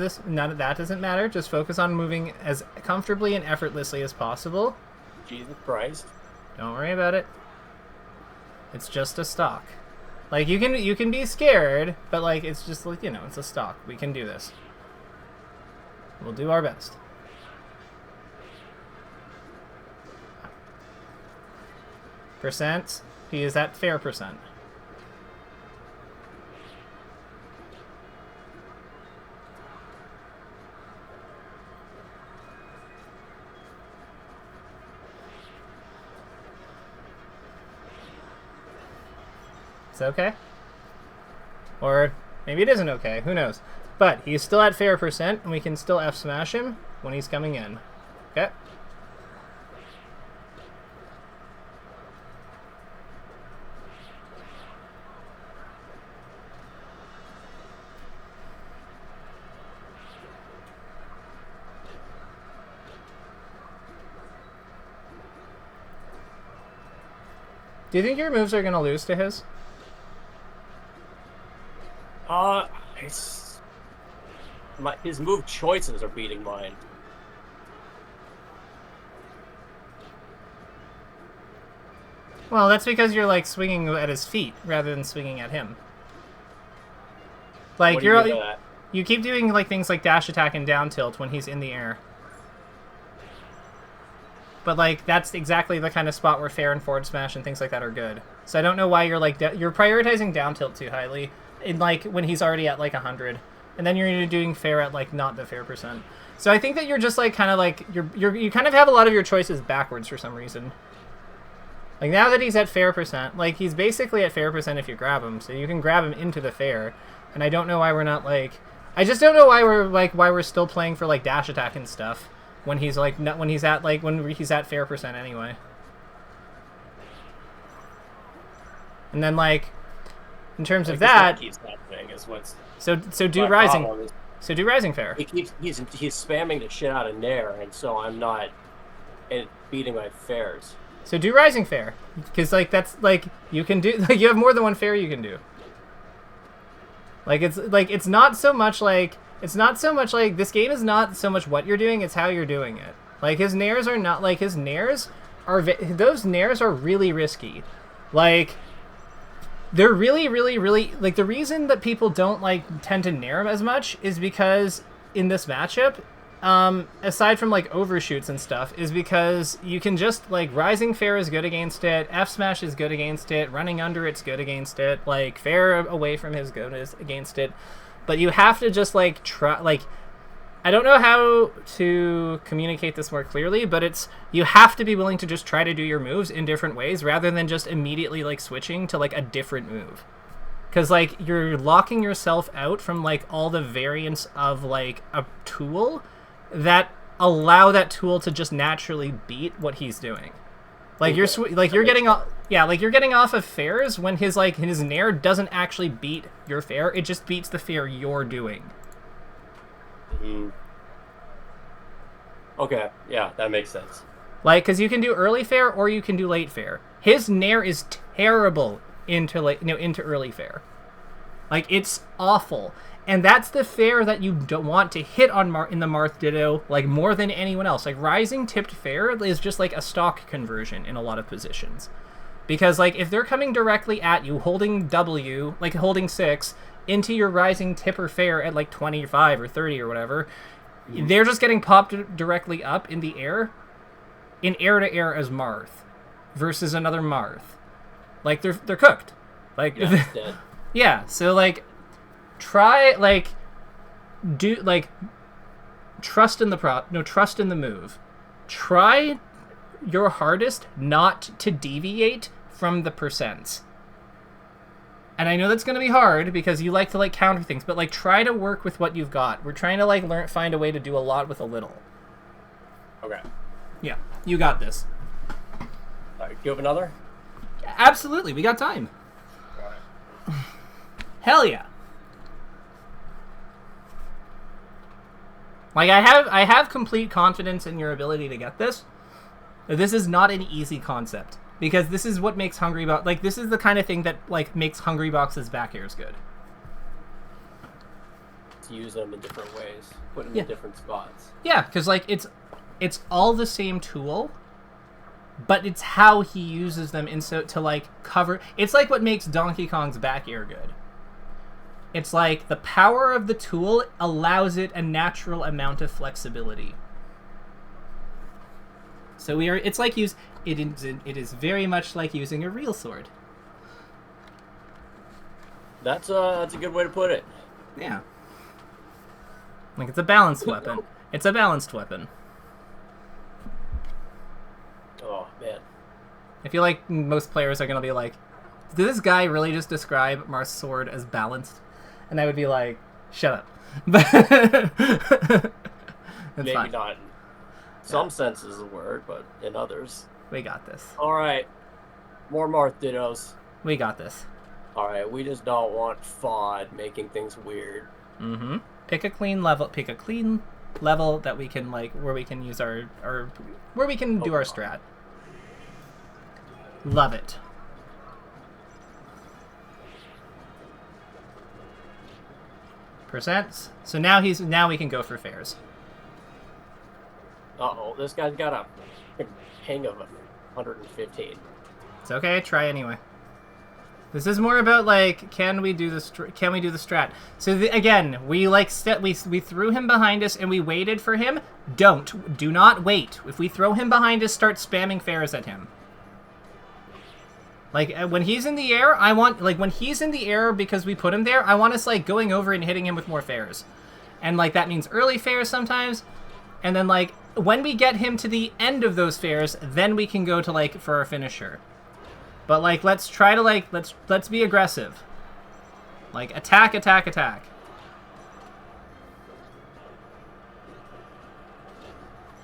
A: that doesn't matter. Just focus on moving as comfortably and effortlessly as possible.
B: Jesus Christ.
A: Don't worry about it. It's just a stock. Like you can be scared, but like it's just like, it's a stock. We can do this. We'll do our best. Percent. He is at fair percent. It's okay. Or maybe it isn't okay. Who knows? But he's still at fair percent, and we can still F smash him when he's coming in. Okay? Do you think your moves are going to lose to his?
B: His move choices are beating mine.
A: Well, that's because you're like swinging at his feet rather than swinging at him. Like
B: What do you mean by that?
A: you keep doing like things like dash attack and down tilt when he's in the air. But like that's exactly the kind of spot where fair and forward smash and things like that are good. So I don't know why you're like you're prioritizing down tilt too highly in like when he's already at like 100, and then you're doing fair at like not the fair percent. So I think that you're just like kind of like you kind of have a lot of your choices backwards for some reason. Like now that he's at fair percent, like he's basically at fair percent if you grab him, so you can grab him into the fair. And I don't know why we're not like, I just don't know why we're still playing for like dash attack and stuff when he's like when he's at fair percent anyway. And then like in terms of that, so do rising fair.
B: He's spamming the shit out of Nair, and so I'm not beating my fairs.
A: So do rising fair, because like that's like you can do like you have more than one fair you can do. Like it's not so much like this game is not so much what you're doing, it's how you're doing it. Like his nairs are not like those nairs are really risky. Like they're really like the reason that people don't like tend to nair him as much is because in this matchup, aside from like overshoots and stuff, is because you can just like rising fair is good against it, F smash is good against it, running under it's good against it, like fair away from his good is against it, but you have to just like try like I don't know how to communicate this more clearly, but you have to be willing to just try to do your moves in different ways rather than just immediately like switching to like a different move. Because, like, you're locking yourself out from, like, all the variants of, like, a tool that allow that tool to just naturally beat what he's doing. Like, you're getting off of fairs when his nair doesn't actually beat your fair. It just beats the fair you're doing.
B: Mm-hmm. Okay, yeah, that makes sense.
A: Like, because you can do early fair or you can do late fair. His nair is terrible into early fair. Like, it's awful. And that's the fair that you don't want to hit on in the Marth Ditto, like, more than anyone else. Like, rising tipped fair is just, like, a stock conversion in a lot of positions. Because, like, if they're coming directly at you, holding W, like, holding 6, into your rising tip or fair at, like, 25 or 30 or whatever, they're just getting popped directly up in the air, in air-to-air as Marth, versus another Marth. Like, they're cooked. Like,
B: yeah, dead.
A: Yeah, so, like, try, like, trust in the move. Try your hardest not to deviate from the percents. And I know that's going to be hard because you like to, like, counter things, but, like, try to work with what you've got. We're trying to, like, find a way to do a lot with a little.
B: Okay.
A: Yeah, you got this.
B: All right, do you have another?
A: Absolutely, we got time.
B: All right.
A: Hell yeah. Like, I have complete confidence in your ability to get this. This is not an easy concept. Because this is what makes Hungrybox... Like, this is the kind of thing that, like, makes Hungrybox's back airs good.
B: To use them in different ways. Put them in different spots.
A: Yeah, because, like, it's all the same tool, but it's how he uses them to, like, cover... It's like what makes Donkey Kong's back air good. It's like the power of the tool allows it a natural amount of flexibility. So it's like it is very much like using a real sword.
B: That's a good way to put it.
A: Yeah. Like, it's a balanced weapon. It's a balanced weapon.
B: Oh, man.
A: I feel like most players are going to be like, did this guy really just describe Marth's sword as balanced? And I would be like, shut up. But
B: maybe fine. Not in some senses of the word, but in others.
A: We got this.
B: All right. More Marth Dittos.
A: We got this.
B: All right. We just don't want FOD making things weird.
A: Mm-hmm. Pick a clean level that we can, like, where we can use our where we can do our strat. Love it. Percents. So now we can go for fairs.
B: Uh-oh, this guy's got a ping of 115.
A: It's okay. Try anyway. This is more about like, can we do the strat? So again, we like we threw him behind us and we waited for him. Do not wait. If we throw him behind us, start spamming fares at him. Like when he's in the air, when he's in the air because we put him there, I want us like going over and hitting him with more fares, and like that means early fares sometimes, and then like when we get him to the end of those fares, then we can go to like for our finisher. But, like, let's try to, like, let's be aggressive. Like, attack, attack, attack.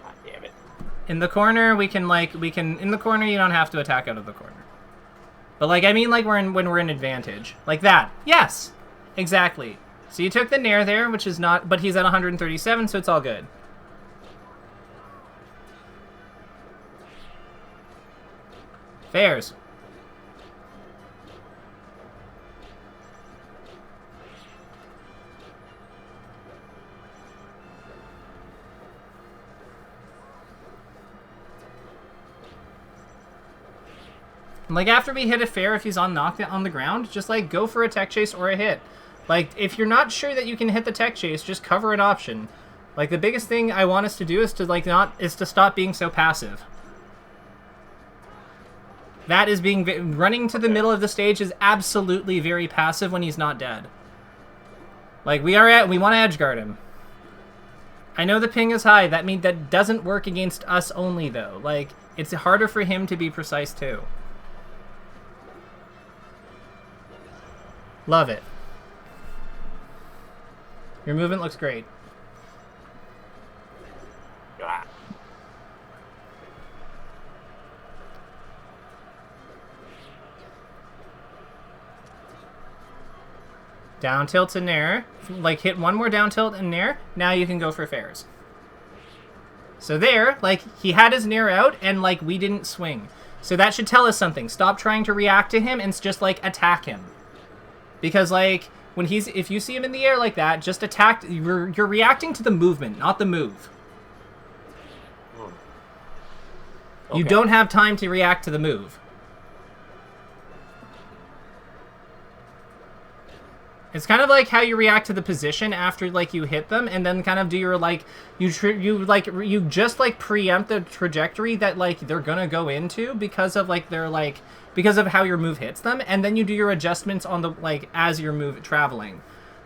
B: God damn it.
A: In the corner, in the corner, you don't have to attack out of the corner. But, like, I mean, like, when we're in advantage. Like that. Yes! Exactly. So you took the Nair there, which is not, but he's at 137, so it's all good. Fares. Like, after we hit a fair, if he's on knockdown on the ground, just, like, go for a tech chase or a hit. Like, if you're not sure that you can hit the tech chase, just cover an option. Like, the biggest thing I want us to do is to, like, to stop being so passive. That is running to the middle of the stage is absolutely very passive when he's not dead. Like, we want to edgeguard him. I know the ping is high. That doesn't work against us only, though. Like, it's harder for him to be precise, too. Love it. Your movement looks great.
B: Ah.
A: Down tilts and nair. Like, hit one more down tilt and nair. Now you can go for fares. So there, like, he had his nair out, and, like, we didn't swing. So that should tell us something. Stop trying to react to him and just, like, attack him. Because, like, if you see him in the air like that, just attack. You're reacting to the movement, not the move. Okay. You don't have time to react to the move. It's kind of like how you react to the position after, like, you hit them, and then kind of do your, like, you just, like, preempt the trajectory that, like, they're gonna go into because of, like, because of how your move hits them, and then you do your adjustments on the, like, as your move traveling.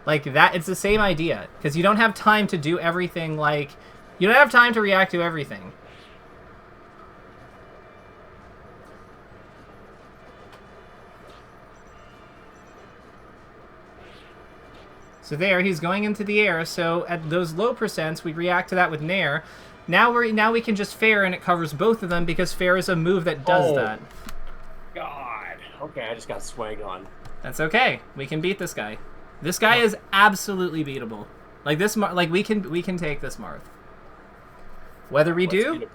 A: Like, that, it's the same idea, because you don't have time to do everything, like, you don't have time to react to everything. So there, he's going into the air, so at those low percents, we react to that with Nair. Now we can just fair, and it covers both of them, because fair is a move that does that.
B: God. Okay, I just got swagged on.
A: That's okay. We can beat this guy. This guy is absolutely beatable. Like, this, like, we can take this Marth. Whether we do...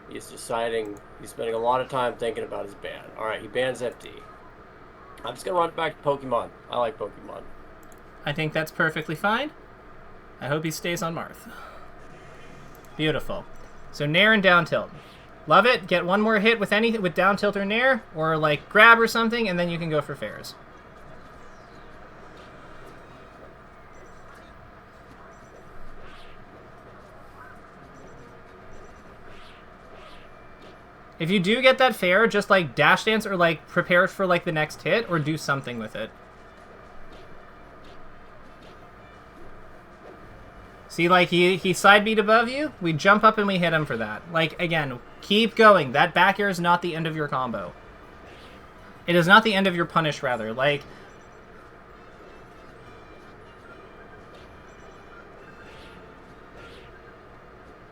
B: He's deciding, he's spending a lot of time thinking about his ban. Alright, he bans FD. I'm just going to run back to Pokemon. I like Pokemon.
A: I think that's perfectly fine. I hope he stays on Marth. Beautiful. So Nair and down tilt. Love it. Get one more hit with anything, with down tilt or Nair, or like grab or something, and then you can go for fares. If you do get that fair, just like dash dance or like prepare for like the next hit or do something with it. See, like he side beat above you, we jump up and we hit him for that. Like, again, keep going. That back air is not the end of your combo. It is not the end of your punish, rather. Like,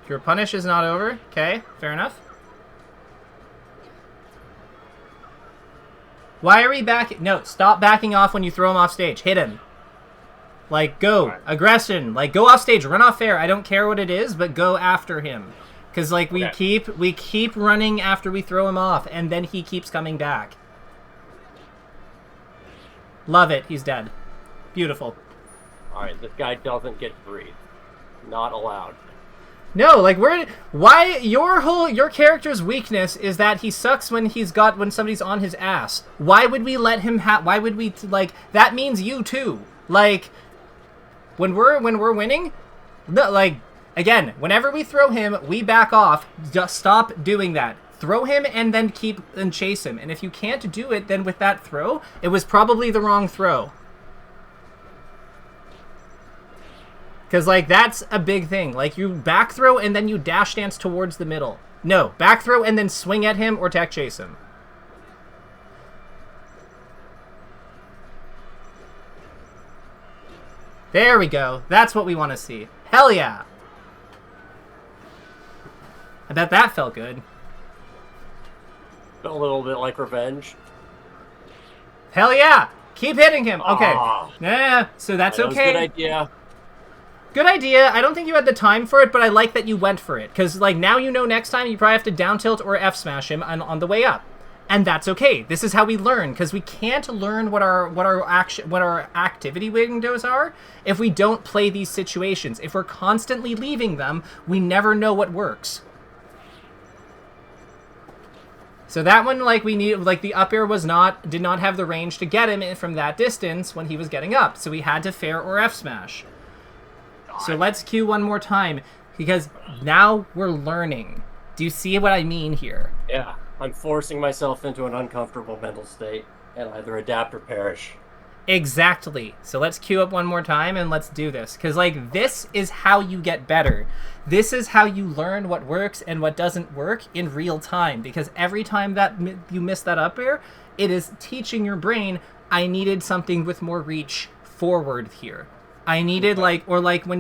A: your punish is not over. Okay, fair enough. Why are we back? No, stop backing off when you throw him off stage. Hit him. Like, go. Right. Aggression. Like, go off stage. Run off fair. I don't care what it is, but go after him. Because, like, we keep running after we throw him off, and then he keeps coming back. Love it. He's dead. Beautiful.
B: Alright, this guy doesn't get to breathe. Not allowed.
A: No, like why your character's weakness is that he sucks when somebody's on his ass. Why would we let him why would we like that means you too. Like when we're winning, no, like again, whenever we throw him, we back off. Just stop doing that. Throw him and then chase him. And if you can't do it, then with that throw, it was probably the wrong throw. Because, like, that's a big thing. Like, you back throw and then you dash dance towards the middle. No, back throw and then swing at him or tech chase him. There we go. That's what we want to see. Hell yeah. I bet that felt good.
B: Felt a little bit like revenge.
A: Hell yeah. Keep hitting him. Okay. Yeah, so that's okay. That was a
B: good idea.
A: Good idea. I don't think you had the time for it, but I like that you went for it. Because, like, now you know next time you probably have to down tilt or F smash him on the way up. And that's okay. This is how we learn, because we can't learn what our activity windows are if we don't play these situations. If we're constantly leaving them, we never know what works. So that one, like, we need, like, the up air did not have the range to get him from that distance when he was getting up. So we had to fair or F smash. So let's Q one more time, because now we're learning. Do you see what I mean here?
B: Yeah, I'm forcing myself into an uncomfortable mental state, and either adapt or perish.
A: Exactly. So let's Q up one more time, and let's do this. Because, like, this is how you get better. This is how you learn what works and what doesn't work in real time. Because every time that you miss that up air, it is teaching your brain, I needed something with more reach forward here. I needed, like, or like when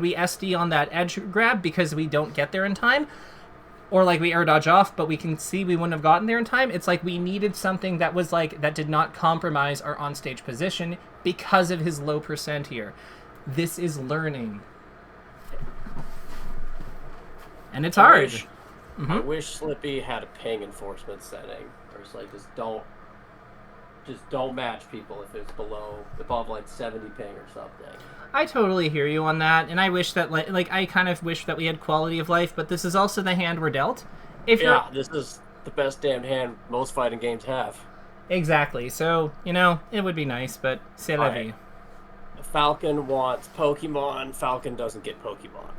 A: we SD on that edge grab because we don't get there in time, or like we air dodge off, but we can see we wouldn't have gotten there in time. It's like we needed something that was like, that did not compromise our onstage position because of his low percent here. This is learning. And it's hard.
B: I wish Slippy had a ping enforcement setting, where it's like, just don't match people if it's above like 70 ping or something.
A: I totally hear you on that, and I wish that like I kind of wish that we had quality of life, but this is also the hand we're dealt.
B: This is the best damned hand most fighting games have.
A: Exactly. So, you know, it would be nice, but c'est la vie.
B: Falcon wants Pokemon. Falcon doesn't get Pokemon.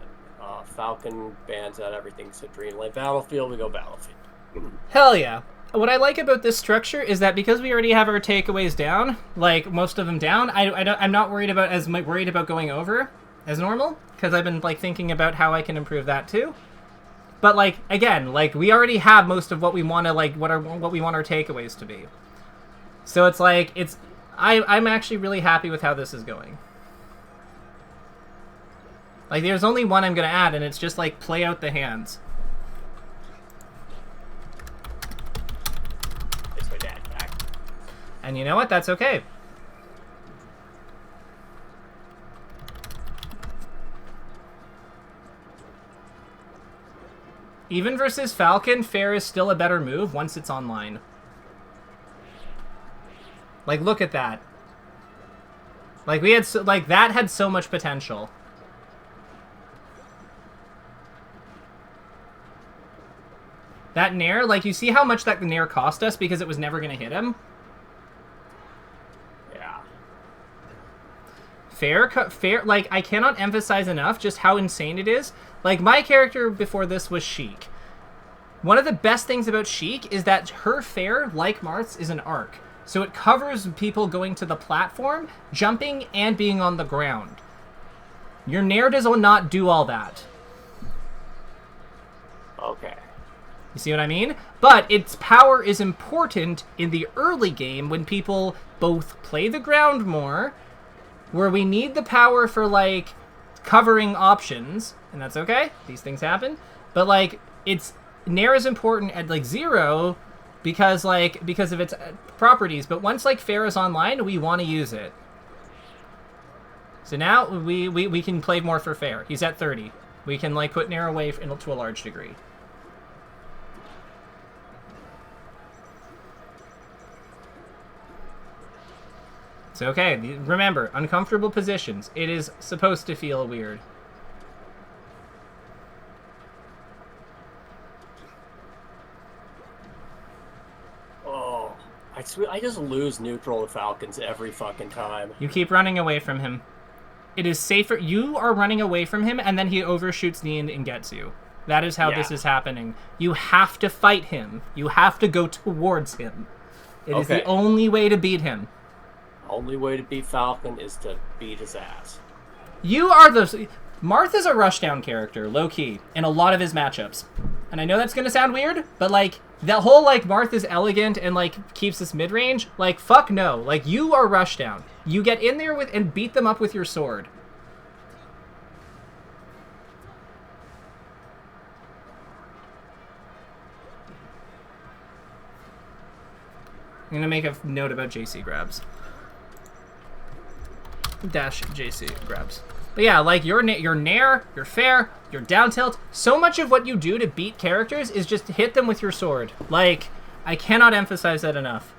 B: Falcon bans out everything Citrine. Like Battlefield, we go Battlefield.
A: Hell yeah. What I like about this structure is that because we already have our takeaways down, like most of them down, I'm not worried about going over as normal, because I've been like thinking about how I can improve that too. But like again, like we already have most of what we want to what we want our takeaways to be. So it's like I'm actually really happy with how this is going. Like there's only one I'm gonna add, and it's just like play out the hands. And you know what? That's okay. Even versus Falcon, fair is still a better move once it's online. Like, look at that. Like, that had so much potential. That Nair, like, you see how much that Nair cost us because it was never going to hit him? Fair, like, I cannot emphasize enough just how insane it is. Like, my character before this was Sheik. One of the best things about Sheik is that her fair, like Marth's, is an arc. So it covers people going to the platform, jumping, and being on the ground. Your Nair does not do all that.
B: Okay.
A: You see what I mean? But its power is important in the early game when people both play the ground more, where we need the power for, like, covering options, and that's okay. These things happen. But, like, Nair is important at, like, 0 because of its properties. But once, like, fair is online, we want to use it. So now we can play more for fair. He's at 30. We can, like, put Nair away to a large degree. So, okay, remember, uncomfortable positions. It is supposed to feel weird.
B: Oh, I just lose neutral to Falcons every fucking time.
A: You keep running away from him. It is safer. You are running away from him, and then he overshoots the end and gets you. That is how this is happening. You have to fight him. You have to go towards him. It is the only way to beat him.
B: Only way to beat Falcon is to beat his ass.
A: You are the... Marth is a rushdown character, low-key, in a lot of his matchups. And I know that's going to sound weird, but, like, the whole, like, Marth is elegant and, like, keeps this mid-range, like, fuck no. Like, you are rushdown. You get in there with and beat them up with your sword. I'm going to make a note about JC grabs. Dash JC grabs. But yeah, like, your nair, your fair, your down tilt, so much of what you do to beat characters is just hit them with your sword. Like, I cannot emphasize that enough.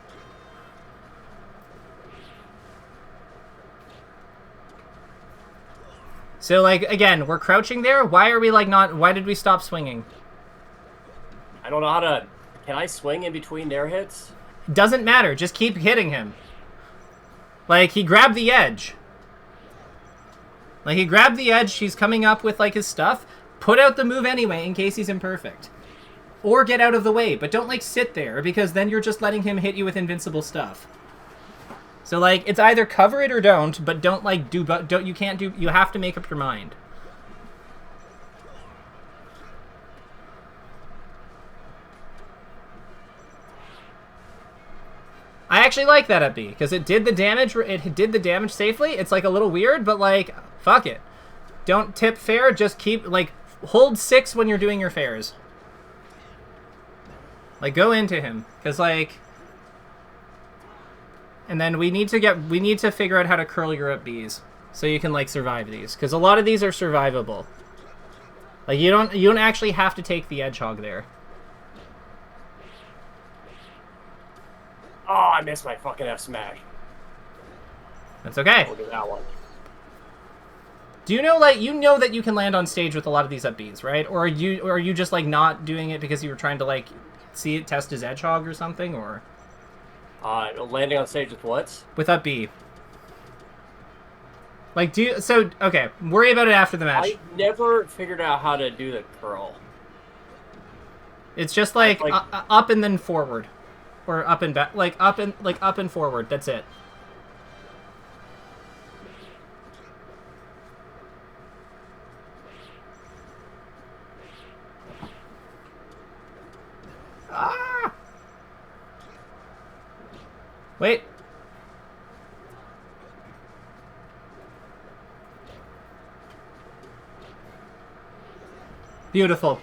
A: So, like, again, we're crouching there. Why are we, like, not... Why did we stop swinging?
B: I don't know how to... Can I swing in between nair hits?
A: Doesn't matter. Just keep hitting him. Like, he grabbed the edge. Like, he grabbed the edge, he's coming up with, like, his stuff. Put out the move anyway, in case he's imperfect. Or get out of the way, but don't, like, sit there, because then you're just letting him hit you with invincible stuff. So, like, it's either cover it or don't, but don't, like, you can't do, you have to make up your mind. I actually like that up B, because it did the damage safely. It's, like, a little weird, but, like, fuck it. Don't tip fair, just keep, like, hold 6 when you're doing your fairs. Like, go into him, because, like... And then we need to figure out how to curl your up Bs, so you can, like, survive these, because a lot of these are survivable. Like, you don't actually have to take the edge hog there.
B: Oh, I missed my fucking F smash.
A: That's okay.
B: We'll do that one.
A: Do you know, like, you know that you can land on stage with a lot of these up Bs, right? Or are you just, like, not doing it because you were trying to, like, see it test his edge hog or something, or?
B: Landing on stage with what?
A: With up B. Like, okay, worry about it after the match.
B: I never figured out how to do the curl.
A: It's just, like, up and then forward. Or up and back, up and forward. That's it. Ah! Wait. Beautiful.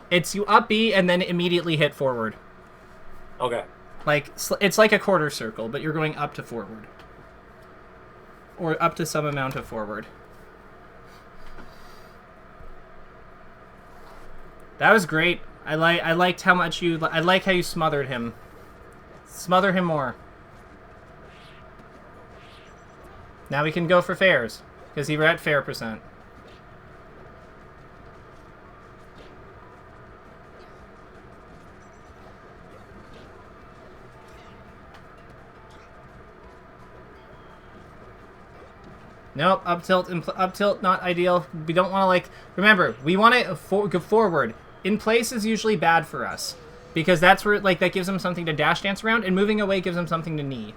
A: It's you up B and then immediately hit forward.
B: Okay.
A: Like, it's like a quarter circle, but you're going up to forward. Or up to some amount of forward. That was great. I liked how much I like how you smothered him. Smother him more. Now we can go for fairs, because we're at fair %. Nope, up tilt, not ideal. We don't want to, like... Remember, we want to go forward. In place is usually bad for us. Because that's where, like, that gives him something to dash dance around, and moving away gives him something to knee.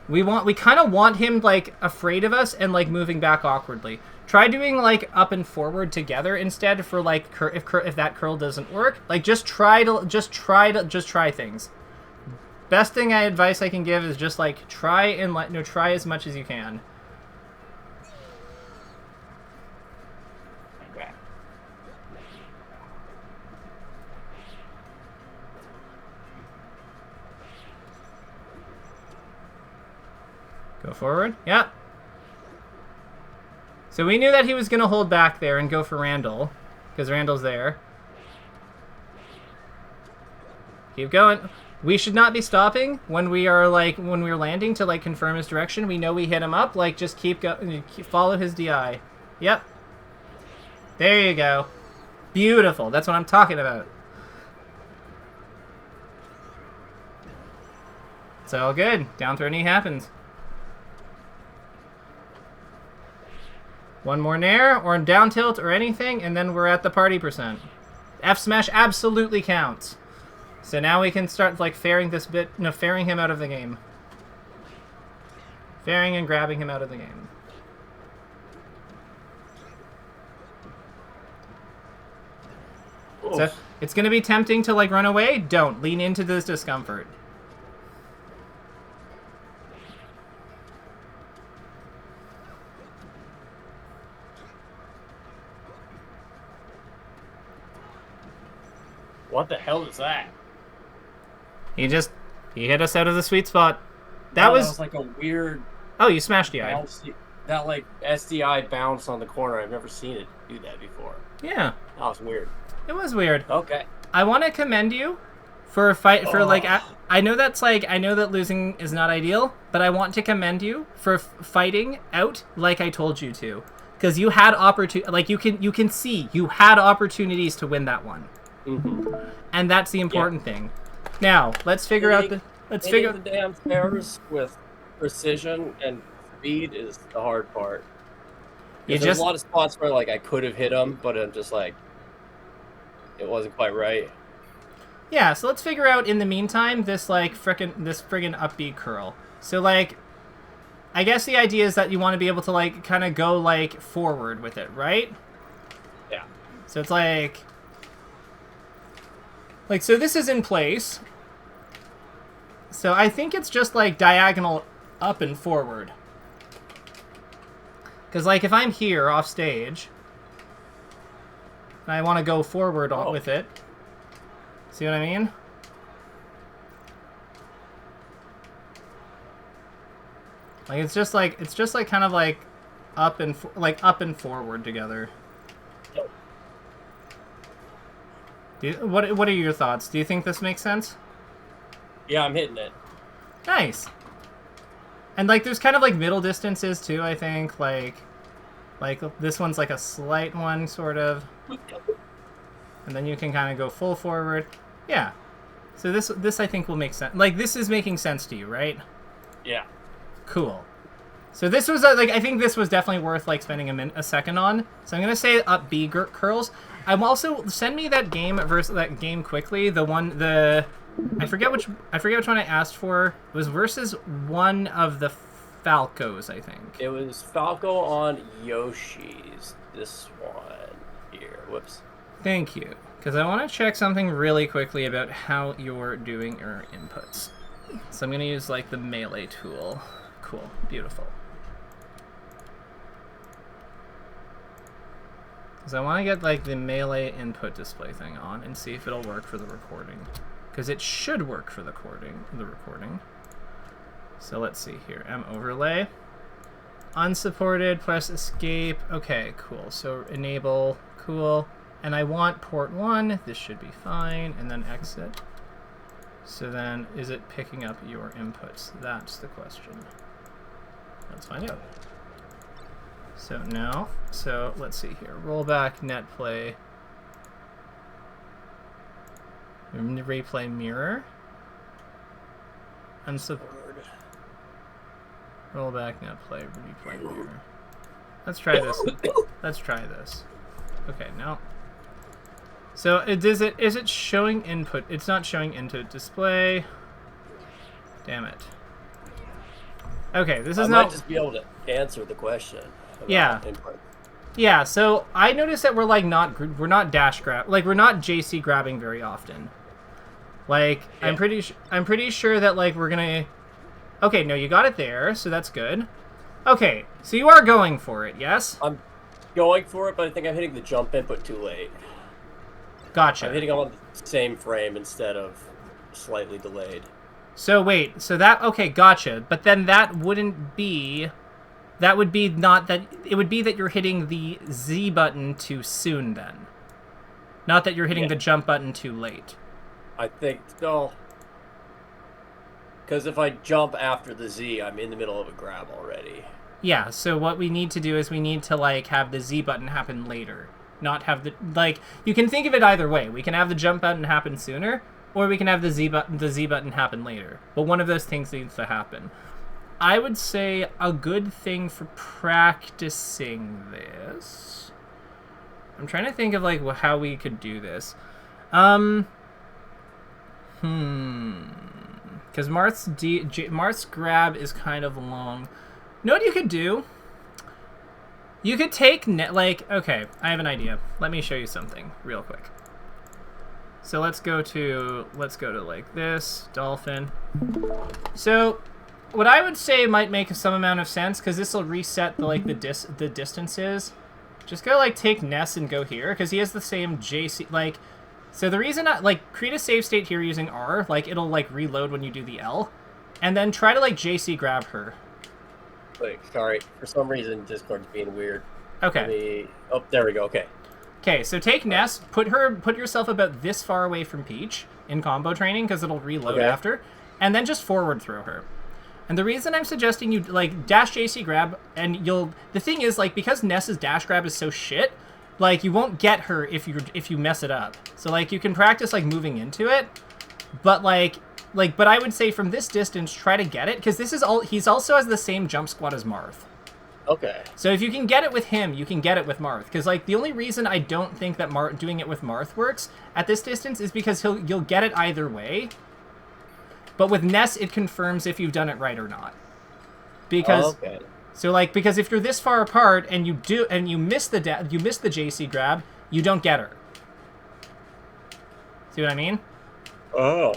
A: We kind of want him, like, afraid of us and, like, moving back awkwardly. Try doing, like, up and forward together instead for, like, if that curl doesn't work. Like, just try things. Best advice I can give is just, like, try as much as you can.
B: Okay.
A: Go forward. Yeah. So we knew that he was going to hold back there and go for Randall, because Randall's there. Keep going. We should not be stopping when we are when we're landing to confirm his direction. We know we hit him up. Just keep going. Follow his DI. Yep. There you go. Beautiful. That's what I'm talking about. It's all good. Down throw knee happens. One more nair or down tilt or anything, and then we're at the party percent. F smash absolutely counts. So now we can start fairing him out of the game. Fairing and grabbing him out of the game. Oof. So it's going to be tempting to run away. Don't. Lean into this discomfort.
B: What the hell is that?
A: He hit us out of the sweet spot.
B: That was like a weird...
A: Oh, you smashed DI.
B: That SDI bounce on the corner. I've never seen it do that before.
A: Yeah.
B: That was weird.
A: It was weird.
B: Okay.
A: I want to commend you for a fight for I know I know that losing is not ideal, but I want to commend you for fighting out like I told you to, because you had you can see you had opportunities to win that one.
B: Mm-hmm.
A: And that's the important thing. Now, let's figure out the
B: damn pairs with precision and speed is the hard part. There's a lot of spots where I could have hit them, but I'm just it wasn't quite right.
A: Yeah, so let's figure out in the meantime this friggin' up B curl. So I guess the idea is that you want to be able to kind of go forward with it, right?
B: Yeah.
A: So it's so this is in place. So I think it's just diagonal up and forward. Because if I'm here off stage and I want to go forward with it, see what I mean? It's just kind of up and forward together. What are your thoughts? Do you think this makes sense?
B: Yeah, I'm hitting it.
A: Nice. And there's kind of middle distances too, I think. This one's a slight one, sort of. And then you can kind of go full forward. Yeah. So this I think will make sense. This is making sense to you, right?
B: Yeah.
A: Cool. So this was I think this was definitely worth spending a second on. So I'm gonna say up B curls. I'm also send me that game quickly. I forget which one I asked for. It was versus one of the Falcos, I think.
B: It was Falco on Yoshi's. This one here. Whoops.
A: Thank you. Because I want to check something really quickly about how you're doing your inputs. So I'm going to use the melee tool. Cool. Beautiful. Because I want to get the melee input display thing on and see if it'll work for the recording. Because it should work for the recording. So let's see here. M overlay. Unsupported, press escape. Okay, cool. So enable, cool. And I want port 1. This should be fine. And then exit. So then, is it picking up your inputs? That's the question. Let's find out. So no. So let's see here. Rollback, net play. Replay mirror. Unsupported. Rollback, net play, replay mirror. Let's try this. Let's try this. Okay, no. So is it showing input? It's not showing input display. Damn it. Okay, this is not.
B: I might just be able to answer the question.
A: Yeah.
B: Input.
A: Yeah. So I noticed that we're we're not dash grab, we're not JC grabbing very often. Yeah. I'm pretty sure that we're gonna. Okay, no, you got it there, so that's good. Okay, so you are going for it, yes?
B: I'm going for it, but I think I'm hitting the jump input too late.
A: Gotcha.
B: I'm hitting on the same frame instead of slightly delayed.
A: So wait, okay, gotcha. But then that would be that you're hitting the Z button too soon then. Not that you're hitting the jump button too late.
B: I think so. Because if I jump after the Z, I'm in the middle of a grab already.
A: Yeah, so what we need to do is we need to, like, have the Z button happen later. Not have the, like, you can think of it either way. We can have the jump button happen sooner, or we can have the Z button happen later. But one of those things needs to happen. I would say a good thing for practicing this... I'm trying to think of, like, how we could do this. Because Marth's grab is kind of long. You know what you could do? You could take okay, I have an idea. Let me show you something real quick. So let's go to like this dolphin. So what I would say might make some amount of sense, because this will reset the distances. Just go like take Ness and go here, because he has the same JC like. So the reason create a save state here using R, like it'll like reload when you do the L, and then try to like JC grab her.
B: Wait, sorry. For some reason, Discord's being weird.
A: Okay.
B: Oh, there we go. Okay.
A: Okay, so take Ness, put yourself about this far away from Peach in combo training, because it'll reload after, and then just forward throw her. And the reason I'm suggesting you like dash JC grab, and the thing is like because Ness's dash grab is so shit. Like, you won't get her if you mess it up. So, like, you can practice, like, moving into it. But, but I would say from this distance, try to get it. Because he's also has the same jump squat as Marth.
B: Okay.
A: So if you can get it with him, you can get it with Marth. Because, like, the only reason I don't think that doing it with Marth works at this distance is because you'll get it either way. But with Ness, it confirms if you've done it right or not. Because...
B: okay.
A: So, like, because if you're this far apart and you miss the JC grab, you don't get her. See what I mean?
B: Oh,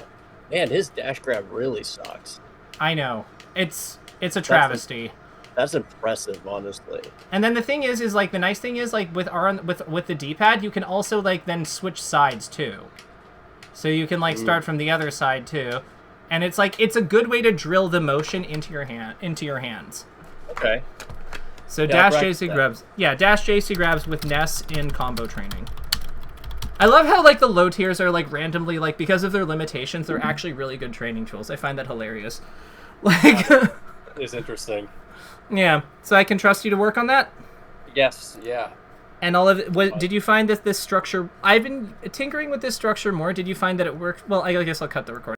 B: man, his dash grab really sucks.
A: I know. It's a travesty.
B: That's impressive, honestly.
A: And then the thing is like the nice thing is like with the D-pad, you can also like then switch sides too. So you can like start from the other side too, and it's like it's a good way to drill the motion into your hands.
B: Okay.
A: So dash JC grabs. Yeah, dash JC grabs with Ness in combo training. I love how like the low tiers are like randomly like because of their limitations, they're actually really good training tools. I find that hilarious. Like
B: it's interesting.
A: Yeah. So I can trust you to work on that?
B: Yes, yeah.
A: And all of it, did you find that this structure I've been tinkering with this structure more. Did you find that it worked? Well, I guess I'll cut the recording.